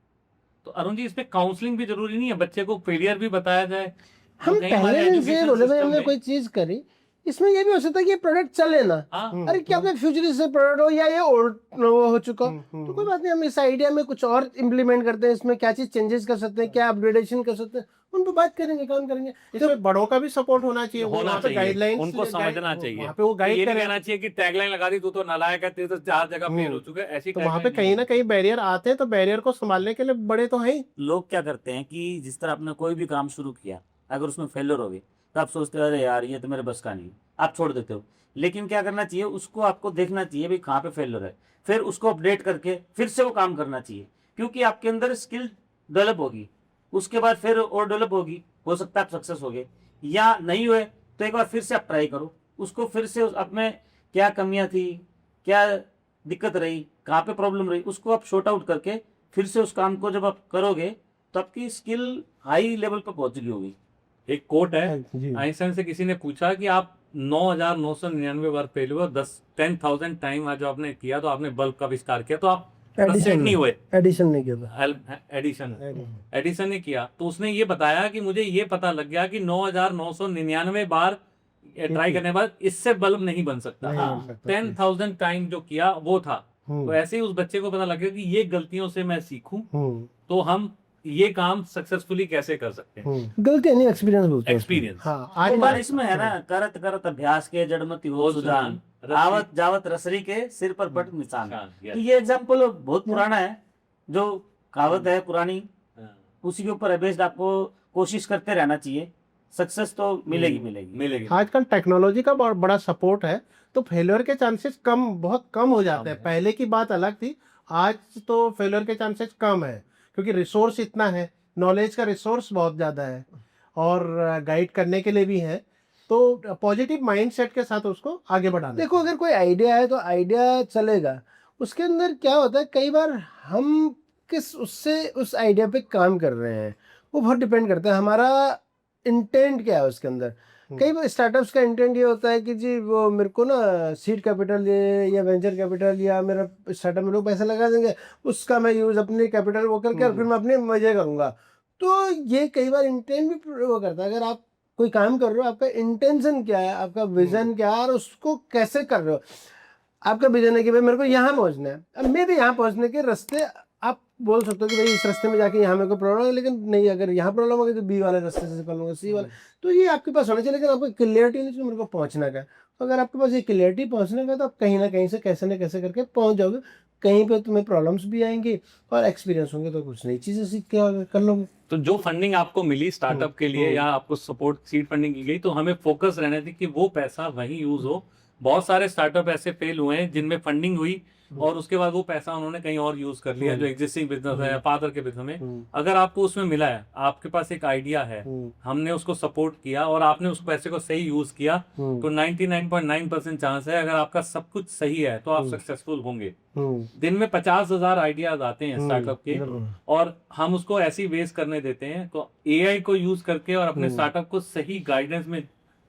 तो अरुण जी, इसमें काउंसलिंग भी जरूरी नहीं है? बच्चे को फेलियर भी बताया जाए। हम तो कहीं हमारे पहले दिन से education बोले भाई system हमने में- कोई चीज करी, इसमें ये भी हो सकता है कि ये प्रोडक्ट चले ना। हाँ, अरे क्या अपने फ्यूचर से प्रोडक्ट हो या ये ओल्ड वो हो चुका हो, तो कोई बात नहीं, हम इस आइडिया में कुछ और इम्प्लीमेंट करते हैं, इसमें क्या चीज चेंजेस कर सकते हैं, क्या अपग्रेडेशन कर सकते हैं, उन पर बात करेंगे, काम करेंगे। इसमें बड़ों का भी सपोर्ट होना चाहिए। वो होना वहाँ पे चाहिए, गाइडलाइंस, उनको समझना चाहिए। वहाँ पे वो ये गाइड नहीं करें। कहना चाहिए कि टैगलाइन लगा दी, तू तो नालायक है, तेरे तो 4 जगह फेल हो चुके हैं, ऐसी तो वहाँ पे tagline कहीं नहीं ना कहीं बैरियर आते हैं, तो बैरियर को संभालने के लिए बड़े तो हैं ही। लोग क्या करते हैं कि जिस तरह आपने कोई भी काम शुरू किया, अगर उसमें फेलियर हो गई तो आप सोचते हो अरे यार ये तो मेरे बस का नहीं, आप छोड़ देते हो। लेकिन क्या करना चाहिए, उसको आपको देखना चाहिए भाई कहाँ पे फेलियर है, फिर उसको अपडेट करके फिर से वो काम करना चाहिए, क्योंकि आपके अंदर स्किल डेवलप होगी। उसके बाद फिर और डेवलप होगी, हो सकता है आप सक्सेस हो गए, या नहीं हुए तो एक बार फिर से आप ट्राई करो उसको, फिर से आप में क्या कमियां थी, क्या दिक्कत रही, कहाँ पे प्रॉब्लम रही, उसको आप शॉर्ट आउट करके फिर से उस काम को जब आप करोगे तो आपकी स्किल हाई लेवल पर पहुंच गई होगी। एक कोट है, जी। आइंस्टाइन से किसी ने पूछा कि आप 9,999 बार फेल हुए, 10,000 टाइम आज जो आपने किया तो आपने बल्ब का आविष्कार किया, तो आप फ्रस्ट्रेट नहीं हुए? एडिशन नहीं किया था। एडिशन ने किया, तो उसने ये बताया कि मुझे ये पता लग गया कि 9,999 बार ट्राई करने के बाद इससे बल्ब नहीं बन सकता। नहीं बन सकता। 10,000 टाइम जो किया वो था। हम्म। तो ऐसे ही उस बच्चे को पता लग गया कि ये गलतियों से मैं सीखूं तो हम ये काम सक्सेसफुली कैसे कर सकते हैं। गलती नहीं, एक्सपीरियंस बोलते हैं उसको। एक्सपीरियंस। हाँ आज आज इसमें है ना, करत करत अभ्यास के जड़मति हो सुजान, आवत जावत रसरी के सिर पर पट निशान। तो ये एग्जाम्पल बहुत पुराना है, जो कहावत है पुरानी, उसी के ऊपर बेस्ड आपको कोशिश करते रहना चाहिए, सक्सेस तो मिलेगी मिलेगी। आजकल टेक्नोलॉजी का बहुत बड़ा सपोर्ट है, तो फेलियर के चांसेस बहुत कम हो जाते हैं। पहले की बात अलग थी, आज तो फेलियर के चांसेस कम है, क्योंकि रिसोर्स इतना है, नॉलेज का रिसोर्स बहुत ज़्यादा है, और गाइड करने के लिए भी है। तो पॉजिटिव माइंडसेट के साथ उसको आगे बढ़ाना। देखो, अगर कोई आइडिया है तो आइडिया चलेगा, उसके अंदर क्या होता है, कई बार हम उस आइडिया पे काम कर रहे हैं, वो बहुत डिपेंड करता है हमारा इंटेंट क्या है उसके अंदर। कई बार स्टार्टअप्स का इंटेंट ये होता है कि जी वो मेरे को ना सीड कैपिटल या वेंचर कैपिटल, या मेरा स्टार्टअप में लोग पैसा लगा देंगे, उसका मैं यूज़ अपने कैपिटल वो करके और फिर मैं अपने मजे करूँगा। तो ये कई बार इंटेंट भी वो करता है। अगर आप कोई काम कर रहे हो, आपका इंटेंशन क्या है, आपका विजन क्या है, और उसको कैसे कर रहे हो। आपका विजन है कि भाई मेरे को यहाँ पहुँचना है, अब मेरे यहाँ पहुँचने के रास्ते आप बोल सकते हो कि भाई इस रास्ते में जाके यहाँ मेरे को प्रॉब्लम है, लेकिन नहीं, अगर यहाँ प्रॉब्लम होगी तो बी वाले रास्ते से कर लूँगा, सी वाले। तो ये आपके पास होना चाहिए, लेकिन आपको क्लियरिटी नहीं चाहिए मेरे को पहुँचना का। तो अगर आपके पास ये क्लियरिटी पहुँचने का, तो आप कहीं ना कहीं से कैसे न कैसे करके पहुँच जाओगे। कहीं पे तुम्हें प्रॉब्लम्स भी आएंगी और एक्सपीरियंस होंगे, तो कुछ नई चीज़ें सीख के कर लोगे। तो जो फंडिंग आपको मिली स्टार्टअप के लिए या आपको सपोर्ट सीड फंडिंग की गई, तो हमें फोकस रहना थी कि वो पैसा वहीं यूज हो। बहुत सारे स्टार्टअप ऐसे फेल हुए हैं जिनमें फंडिंग हुई और उसके बाद वो पैसा उन्होंने कहीं और यूज कर लिया, जो एग्जिस्टिंग बिजनेस है, फादर के बिजनेस में। अगर आपको उसमें मिला है, आपके पास एक आइडिया है, हमने उसको सपोर्ट किया और आपने उस पैसे को सही यूज किया, तो 99.9% चांस है, अगर आपका सब कुछ सही है तो आप सक्सेसफुल होंगे। दिन में 50,000 आइडियाज आते हैं स्टार्टअप के, और हम उसको ऐसी वेस्ट करने देते हैं। तो एआई को यूज करके और अपने स्टार्टअप को सही गाइडेंस में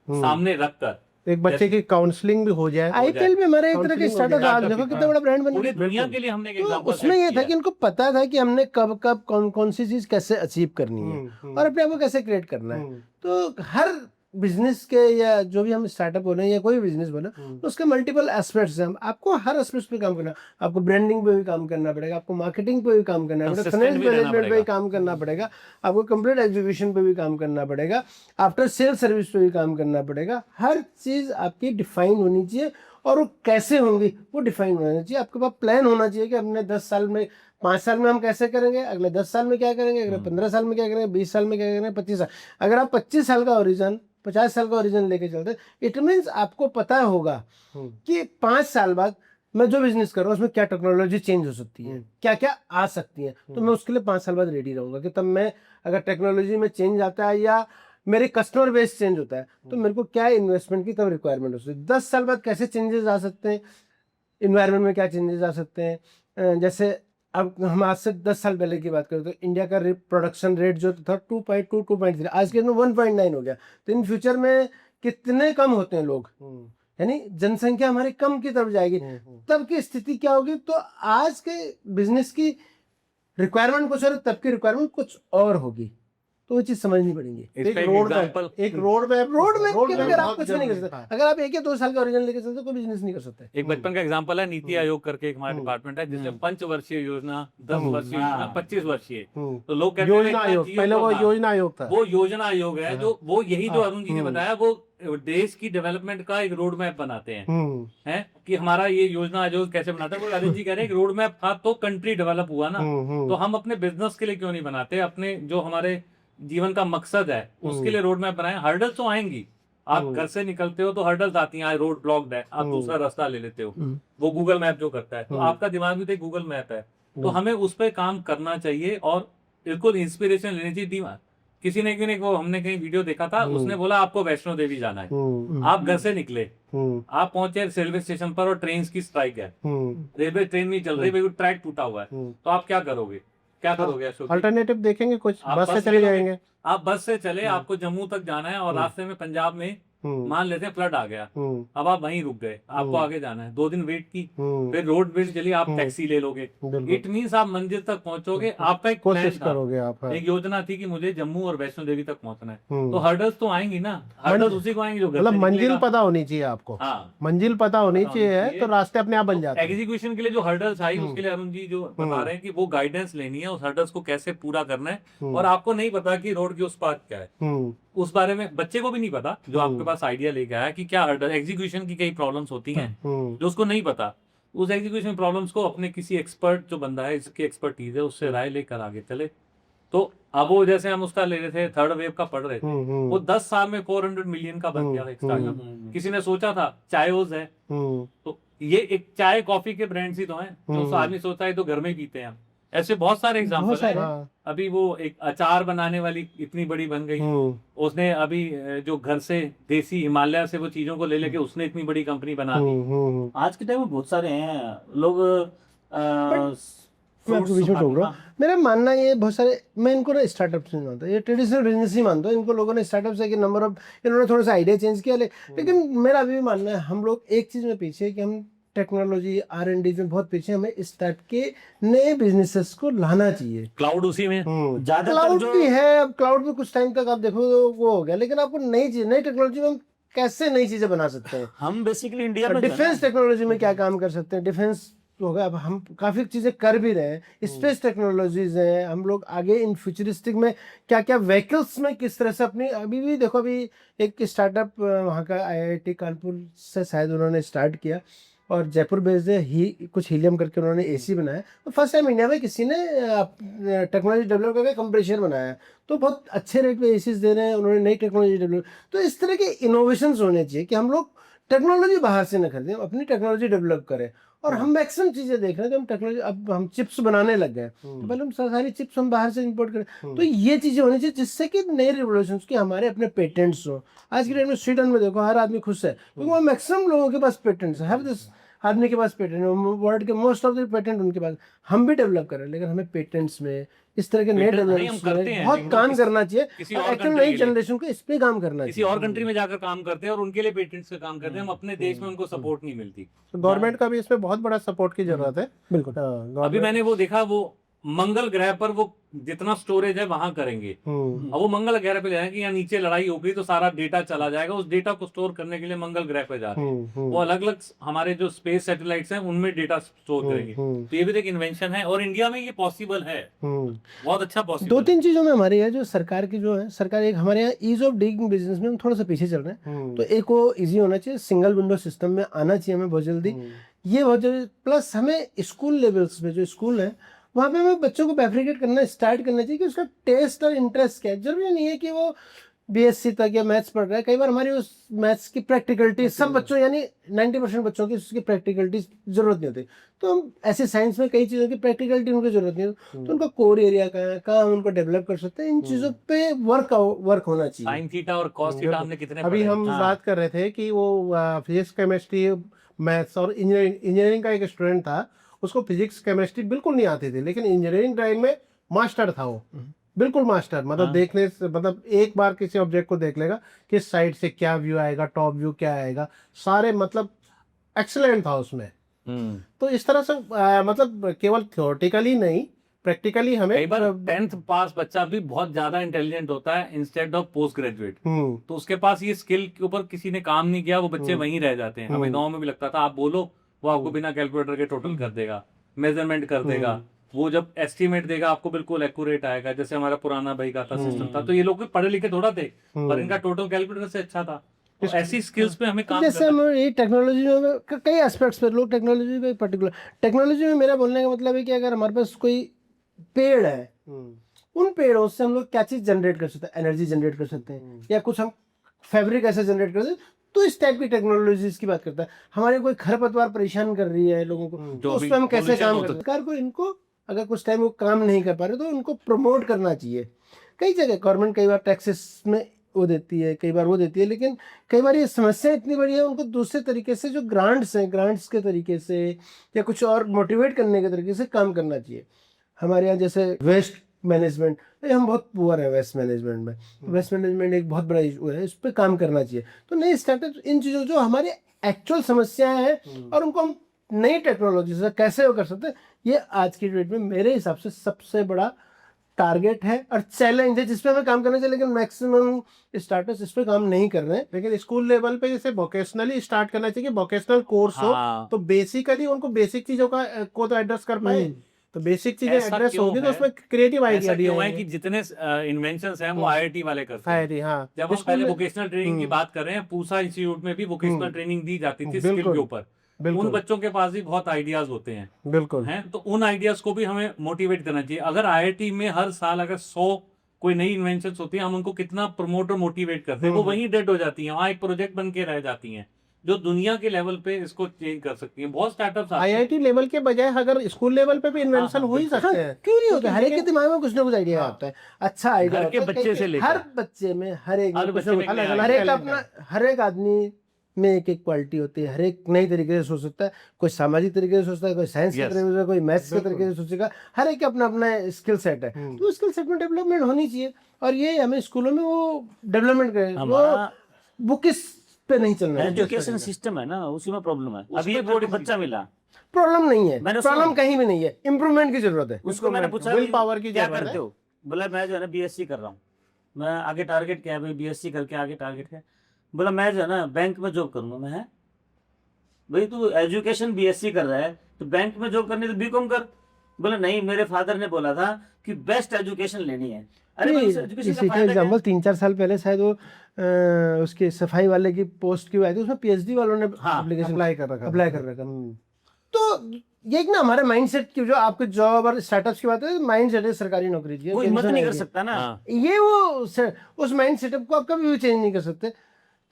सामने रखकर एक बच्चे की काउंसलिंग भी हो जाए। आईपीएल में हमारे एक तरह के स्टार्टअप, आज देखो कितना बड़ा ब्रांड बन पूरी गया। दुनिया के लिए हमने एक तो एग्जांपल उसमें ये था कि उनको पता था कि हमने कब कब कौन सी चीज कैसे अचीव करनी है और अपने आप को कैसे क्रिएट करना है। तो हर बिजनेस के, या जो भी हम स्टार्टअप बोले या कोई भी बिजनेस बोले, तो उसके मल्टीपल एस्पेक्ट्स हैं। आपको हर एस्पेक्ट पे काम करना है। आपको ब्रांडिंग पे भी काम करना पड़ेगा, आपको मार्केटिंग पे भी काम करना पड़ेगा, फाइनेंस मैनेजमेंट पे भी काम करना पड़ेगा, आपको कंप्लीट एग्जीक्यूशन पे भी काम करना पड़ेगा, आफ्टर सेल सर्विस पे भी काम करना पड़ेगा। हर चीज़ आपकी डिफाइन होनी चाहिए, और वो कैसे होंगी वो डिफाइन होना चाहिए। आपके पास प्लान होना चाहिए कि अपने 10 साल में, 5 साल में हम कैसे करेंगे, अगले 10 साल में क्या करेंगे, अगले 15 साल में क्या करेंगे, 20 साल में क्या करेंगे, 25 साल। अगर आप 25 साल का ओरिजन, 50 साल का ओरिजन लेके चलते, इट मीन्स आपको पता होगा कि 5 साल बाद मैं जो बिजनेस कर रहा हूँ उसमें क्या टेक्नोलॉजी चेंज हो सकती है, क्या क्या आ सकती है। तो मैं उसके लिए 5 साल बाद रेडी रहूंगा कि तब मैं, अगर टेक्नोलॉजी में चेंज आता है या मेरे कस्टमर बेस चेंज होता है, तो मेरे को क्या इन्वेस्टमेंट की तब रिक्वायरमेंट हो सकती है। 10 साल बाद कैसे चेंजेस आ सकते हैं, इन्वायरमेंट में क्या चेंजेस आ सकते हैं। जैसे अब हम आज से 10 साल पहले की बात करें तो इंडिया का प्रोडक्शन रेट जो था 2.2 2.3, आज के दिन 1.9 हो गया। तो इन फ्यूचर में कितने कम होते हैं लोग, यानी जनसंख्या हमारी कम की तरफ जाएगी, तब की स्थिति क्या होगी। तो आज के बिजनेस की रिक्वायरमेंट कुछ और, तब की रिक्वायरमेंट कुछ और होगी। तो वो चीज समझनी पड़ेगी। एक रोड मैप के बगैर आप कुछ नहीं कर सकते। अगर आप 1 या 2 साल का ओरिजिन लेके चलते कोई बिजनेस नहीं कर सकते। एक बचपन का एग्जांपल है, नीति आयोग करके एक हमारा डिपार्टमेंट है, जिसमें 5 वर्षीय योजना, 10 वर्षीय योजना, 25 वर्षीय। तो लोग कहते हैं योजना आयोग, पहले वो योजना आयोग था, वो योजना आयोग है, जो वो यही जो अरुण जी ने बताया, वो देश की डेवलपमेंट का एक रोड मैप बनाते हैं कि हमारा ये योजना आयोग कैसे बनाता है। वो अरुण जी कह रहे हैं रोड मैप था तो कंट्री डेवलप हुआ ना, तो हम अपने बिजनेस के लिए क्यों नहीं बनाते, अपने जो हमारे जीवन का मकसद है उसके लिए रोड मैप बनाए। हर्डल्स तो आएंगी, आप घर से निकलते हो तो हर्डल्स आती हैं, रोड ब्लॉक्ड है, आप दूसरा रास्ता ले लेते हो, वो गूगल मैप जो करता है। तो आपका दिमाग भी तो गूगल मैप है, तो हमें उस पर काम करना चाहिए और बिल्कुल इंस्पिरेशन लेनी चाहिए। किसी ने वो हमने कहीं वीडियो देखा था, उसने बोला आपको वैष्णो देवी जाना है, आप घर से निकले, आप पहुंचे रेलवे स्टेशन पर और ट्रेन की स्ट्राइक है, रेलवे ट्रेन नहीं चल रही भाई, ट्रैक टूटा हुआ है, तो आप क्या करोगे? क्या करोगे अशोक जी? अल्टरनेटिव देखेंगे कुछ, आप बस से बस चले ले लोगे। जाएंगे। आप बस से चले, आपको जम्मू तक जाना है और रास्ते में पंजाब में मान लेते हैं फ्लड आ गया, अब आप वहीं रुक गए, आपको आगे जाना है, 2 दिन वेट की, फिर रोड वेट चली, आप टैक्सी ले लोगे, इट मीन्स आप मंजिल तक पहुंचोगे। आपका एक प्लान कोशिश था, करोगे आप। हाँ। एक योजना थी कि मुझे जम्मू और वैष्णो देवी तक पहुंचना है, तो हर्डल्स तो आएंगी ना, हर्डल्स उसी को आएंगी जो घर मतलब से मंजिल निकलेगा। पता होनी चाहिए आपको। हाँ, मंजिल पता होनी चाहिए, तो रास्ते अपने आप बन जाते हैं। एग्जीक्यूशन के लिए जो हर्डल्स आई, उसके लिए अरुण जी जो बता रहे हैं कि वो गाइडेंस लेनी है, उस हर्डल्स को कैसे पूरा करना है, और आपको नहीं पता कि रोड की उस पार क्या है, उस बारे में बच्चे को भी नहीं पता जो आपके पास आइडिया लेके आया कि क्या हर्डल, एग्जीक्यूशन की कई प्रॉब्लम्स होती हैं जो उसको नहीं पता, उस एग्जीक्यूशन प्रॉब्लम्स को अपने किसी एक्सपर्ट जो बंदा है, इसकी एक्सपर्टीज है, उससे राय लेकर आगे चले। तो अब वो जैसे हम उसका ले रहे थे, थर्ड वेव का पढ़ रहे थे, वो 10 साल में 400 मिलियन का बन गया एक स्टार्टअप। किसी ने सोचा था चायोज है, तो ये एक चाय कॉफी के ब्रांड्स ही तो हैं, जो आदमी सोचता है तो घर में ही पीते हैं। ऐसे बहुत सारे एग्जाम्पल हैं। हाँ। अभी वो एक अचार बनाने वाली इतनी बड़ी बन गई, उसने अभी जो घर से देसी हिमालय से वो चीजों को ले लेके उसने इतनी बड़ी कंपनी बना दी। आज के टाइम में बहुत सारे हैं लोग मैं आपको बीच में टोक रहा हूँ। मेरा मानना ये बहुत सारे, मैं इनको ना स्टार्टअप्स नहीं मानता, ये ट्रेडिशनल बिजनेस ही मानता हूँ। इनको लोगों ने स्टार्टअप से कि नंबर ऑफ, इन्होंने थोड़ा सा आइडिया चेंज किया, लेकिन मेरा अभी भी मानना है हम लोग एक चीज़ में पीछे है कि हम टेक्नोलॉजी R&D में बहुत पीछे, हमें इस टाइप के नए बिजनेसेस को लाना चाहिए। क्लाउड उसी में क्लाउड भी है, अब क्लाउड में कुछ टाइम तक आप देखो तो वो हो गया, लेकिन आपको नई चीज, नई टेक्नोलॉजी में हम कैसे नई चीजें बना सकते हैं। हम बेसिकली इंडिया में डिफेंस टेक्नोलॉजी में क्या काम कर सकते हैं, डिफेंस होगा, अब हम काफ़ी चीज़ें कर भी रहे हैं, स्पेस टेक्नोलॉजीज हैं, हम लोग आगे इन फ्यूचरिस्टिक में क्या क्या व्हीकल्स में किस तरह से अपनी, अभी भी देखो, अभी एक स्टार्टअप वहाँ का IIT कानपुर से शायद उन्होंने स्टार्ट किया, और जयपुर बेस्ड ही कुछ हीलियम करके उन्होंने AC बनाया, तो फर्स्ट टाइम इंडिया में किसी ने टेक्नोलॉजी डेवलप करके कंप्रेशर बनाया, तो बहुत अच्छे रेट पे ACs दे रहे हैं, उन्होंने नई टेक्नोलॉजी डेवलप। तो इस तरह के इनोवेशंस होने चाहिए कि हम लोग टेक्नोलॉजी बाहर से न खरीदें, अपनी टेक्नोलॉजी डेवलप करें। और हम मैक्सिमम चीज़ें देख रहे हैं कि हम टेक्नोलॉजी, अब हम चिप्स बनाने लग गए, तो पहले हम सारी चिप्स हम बाहर से इंपोर्ट करें। तो ये चीज़ें होनी चाहिए जिससे कि नए रिवोल्यूशंस के हमारे अपने पेटेंट्स हों। आज के डेट में स्वीडन में देखो हर आदमी खुश है, क्योंकि वहाँ मैक्सिमम लोगों के पास पेटेंट्स है, हर आदमी के पास पेटेंट है, वर्ल्ड के मोस्ट ऑफ द पेटेंट उनके पास। हम भी डेवलप कर रहे हैं, लेकिन हमें पेटेंट्स में इस तरह के नए डेवलपमेंट्स में बहुत काम करना चाहिए, एक्चुअली नई जनरेशन को इस पे काम करना चाहिए। किसी और कंट्री में जाकर काम करते हैं और उनके लिए पेटेंट्स का काम करते हैं, हम अपने देश में उनको सपोर्ट नहीं मिलती। तो गवर्नमेंट का भी इसमें बहुत बड़ा सपोर्ट की जरूरत है। बिल्कुल। अभी मैंने वो देखा, वो मंगल ग्रह पर वो जितना स्टोरेज है वहां करेंगे, अब वो मंगल ग्रह पे जाएंगे, यहाँ नीचे लड़ाई हो गई तो सारा डेटा चला जाएगा, उस डेटा को स्टोर करने के लिए मंगल ग्रह पे जा रहे हैं। वो अलग अलग हमारे जो स्पेस सैटेलाइट्स हैं उनमें डेटा स्टोर करेंगे। तो ये भी एक इन्वेंशन है और इंडिया में ये पॉसिबल है, बहुत अच्छा पॉसिबल। 2-3 चीज़ों में हमारी है जो सरकार की जो है, सरकार एक हमारे यहाँ ईज ऑफ डूइंग बिजनेस में हम थोड़ा सा पीछे चल रहे हैं, तो एक वो ईजी होना चाहिए, सिंगल विंडो सिस्टम में आना चाहिए हमें बहुत जल्दी, ये बहुत जल्दी। प्लस हमें स्कूल लेवल्स में जो स्कूल है वहाँ पे हमें बच्चों को फैब्रिकेट करना स्टार्ट करना चाहिए कि उसका टेस्ट और इंटरेस्ट क्या है। जरूरी नहीं है कि वो BSc तक या मैथ्स पढ़ रहा है, कई बार हमारी उस मैथ्स की प्रैक्टिकलिटी सब बच्चों, यानी 90% बच्चों की उसकी प्रैक्टिकलिटी जरूरत नहीं होती, तो हम ऐसे साइंस में कई चीज़ों की प्रैक्टिकलिटी उनको जरूरत नहीं होती, तो उनका कोर एरिया कहाँ हम उनको डेवलप कर सकते हैं, इन चीज़ों पे वर्क होना चाहिए। साइन थीटा और कॉस थीटा हमने कितने अभी हम बात कर रहे थे कि वो फिजिक्स केमिस्ट्री मैथ्स और इंजीनियरिंग का एक स्टूडेंट था, उसको फिजिक्स केमिस्ट्री बिल्कुल नहीं आती थी, लेकिन इंजीनियरिंग ड्राइंग में मास्टर था वो, बिल्कुल मास्टर, मतलब देखने से, मतलब एक बार किसी ऑब्जेक्ट को देख लेगा किस साइड से क्या व्यू आएगा, टॉप व्यू क्या आएगा, सारे मतलब एक्सीलेंट था उसमें। तो इस तरह से मतलब केवल थ्योरेटिकली नहीं, प्रैक्टिकली हमें कई बार 10th पास बच्चा भी बहुत ज्यादा इंटेलिजेंट होता है इंस्टेड ऑफ पोस्ट ग्रेजुएट, तो उसके पास ये स्किल के ऊपर किसी ने काम नहीं किया, वो बच्चे वहीं रह जाते हैं। हमें गाँव में भी लगता था आप बोलो वो आपको बिना कैलकुलेटर के टोटल कर देगा, मेजरमेंट कर देगा, वो जब एस्टिमेट देगा आपको बिल्कुल एक्यूरेट आएगा, जैसे हमारा पुराना भाई का था सिस्टम था। तो ये लोग भी पढ़े लिखे थोड़ा थे, पर इनका टोटल कैलकुलेटर से अच्छा था। तो ऐसी स्किल्स पे हमें काम जैसे हम ये टेक्नोलॉजी में कई एस्पेक्ट्स पे लोग टेक्नोलॉजी पे पर्टिकुलर, टेक्नोलॉजी में मेरा बोलने का मतलब है कि अगर हमारे पास कोई पेड़ है, उन पेड़ों से हम लोग क्या चीज़ जनरेट कर सकते हैं, एनर्जी जनरेट कर सकते हैं, या कुछ हम फैब्रिक ऐसा जनरेट कर सकते हैं, तो इस टाइप की टेक्नोलॉजीज की बात करता है। हमारे कोई खरपतवार परेशान कर रही है लोगों को, तो उस पर हम कैसे काम करते हैं, सरकार को इनको अगर कुछ टाइम वो काम नहीं कर पा रहे तो उनको प्रमोट करना चाहिए। कई जगह गवर्नमेंट कई बार टैक्सेस में वो देती है, कई बार वो देती है, लेकिन कई बार ये समस्या इतनी बड़ी है, उनको दूसरे तरीके से जो ग्रांट्स हैं, ग्रांट्स के तरीके से या कुछ और मोटिवेट करने के तरीके से काम करना चाहिए। हमारे यहाँ जैसे वेस्ट मैनेजमेंट, हम बहुत पुअर है वेस्ट मैनेजमेंट में, वेस्ट मैनेजमेंट एक बहुत बड़ा इशू है, इस पर काम करना चाहिए। तो नए स्टार्टअप इन चीज़ों जो हमारी एक्चुअल समस्याएं हैं और उनको हम नई टेक्नोलॉजी से कैसे वो कर सकते हैं, ये आज की डेट में मेरे हिसाब से सबसे बड़ा टारगेट है और चैलेंज है जिसपे हमें काम करना चाहिए। लेकिन मैक्सिमम स्टार्टअप्स इस पे काम नहीं कर रहे हैं। लेकिन स्कूल लेवल पे जैसे वोकेशनली स्टार्ट करना चाहिए, वोकेशनल कोर्स हो हाँ। तो बेसिकली उनको बेसिक चीजों का को तो एड्रेस कर पाए। तो बेसिक चीजें ऐसा एड्रेस क्यों होगी तो है? उसमें क्रिएटिव आइडिया ऐसा भी क्यों है कि जितने इन्वेंशंस हैं वो आईआईटी वाले करते हैं। है। हाँ, जब हम स्कूल पहले में- वोकेशनल ट्रेनिंग की बात कर रहे हैं, पूसा इंस्टीट्यूट में भी वोकेशनल ट्रेनिंग दी जाती थी स्किल बिल्कुल, के ऊपर। उन बिल्कुल बच्चों के पास भी बहुत आइडियाज होते हैं बिल्कुल हैं, तो उन आइडियाज को भी हमें मोटिवेट करना चाहिए। अगर आईआईटी में हर साल अगर 100 कोई नई इन्वेंशंस होती हैं, हम उनको कितना प्रमोट और मोटिवेट करते हैं, वो वहीं डेड हो जाती हैं, वहाँ एक प्रोजेक्ट बन के रह जाती हैं, जो दुनिया के लेवल पे इसको चेंज कर सकती हैं। बहुत स्टार्टअप्स आईआईटी लेवल के बजाय अगर स्कूल लेवल पे भी इन्वेंशन हाँ, हो ही बिल्कुल। सकते हैं। क्यों नहीं होता? क्योंकि हर एक के लेकिन- दिमाग में कुछ ना कुछ आइडिया आता है, अच्छा आइडिया घर के होता है। बच्चे से लेकर- हर बच्चे में हर एक हर में कुछ बच्चे ना में कुछ- नया हर एक आइडिया अपना, हर एक आदमी में एक एक क्वालिटी होती है, हर एक नई तरीके से सोच सकता है। कोई सामाजिक तरीके से सोचता है, कोई साइंस के Yes. तरीके से, कोई मैथ्स के तरीके से सोचेगा। हर एक का अपना अपना स्किल सेट है, तो स्किल सेट में डेवलपमेंट होनी चाहिए और ये हमें स्कूलों में वो डेवलपमेंट करें, वो हमारा बुक पे नहीं चलना है। एजुकेशन सिस्टम है ना, उसी में प्रॉब्लम है। अभी एक थोड़ी बच्चा मिला, प्रॉब्लम नहीं है, मैंने प्रॉब्लम सुना- कहीं भी नहीं है, इम्प्रूवमेंट की जरूरत है। उसको मैंने पूछा विल कि पावर की क्या जरूरत करते है। हो, बोला मैं जो है ना बीएससी कर रहा हूँ। मैं आगे टारगेट क्या है भाई, बीएससी करके आगे टारगेट क्या है? बोला मैं जो है ना बैंक में जॉब करूंगा। मैं है भाई तू एजुकेशन बीएससी कर रहा है तो बैंक में जॉब करनी तो बीकॉम कर। बोला नहीं, मेरे फादर ने बोला था कि बेस्ट एजुकेशन लेनी है। अरे भाई, उस एजुकेशन इसी का का फायदा क्या एग्जाम्पल 3-4 साल पहले शायद वो उसके सफाई वाले की पोस्ट की आई थी, उसमें पीएचडी वालों ने हाँ, एप्लीकेशन अप्लाई कर रखा अप्लाई कर रखा। तो ये एक ना हमारे माइंडसेट की, जो आपके जॉब और स्टार्टअप की बात है, माइंडसेट है सरकारी नौकरी की, वो हिम्मत नहीं कर सकता ना। हाँ। ये वो उस माइंड सेटअप को आप कभी भी चेंज नहीं कर सकते।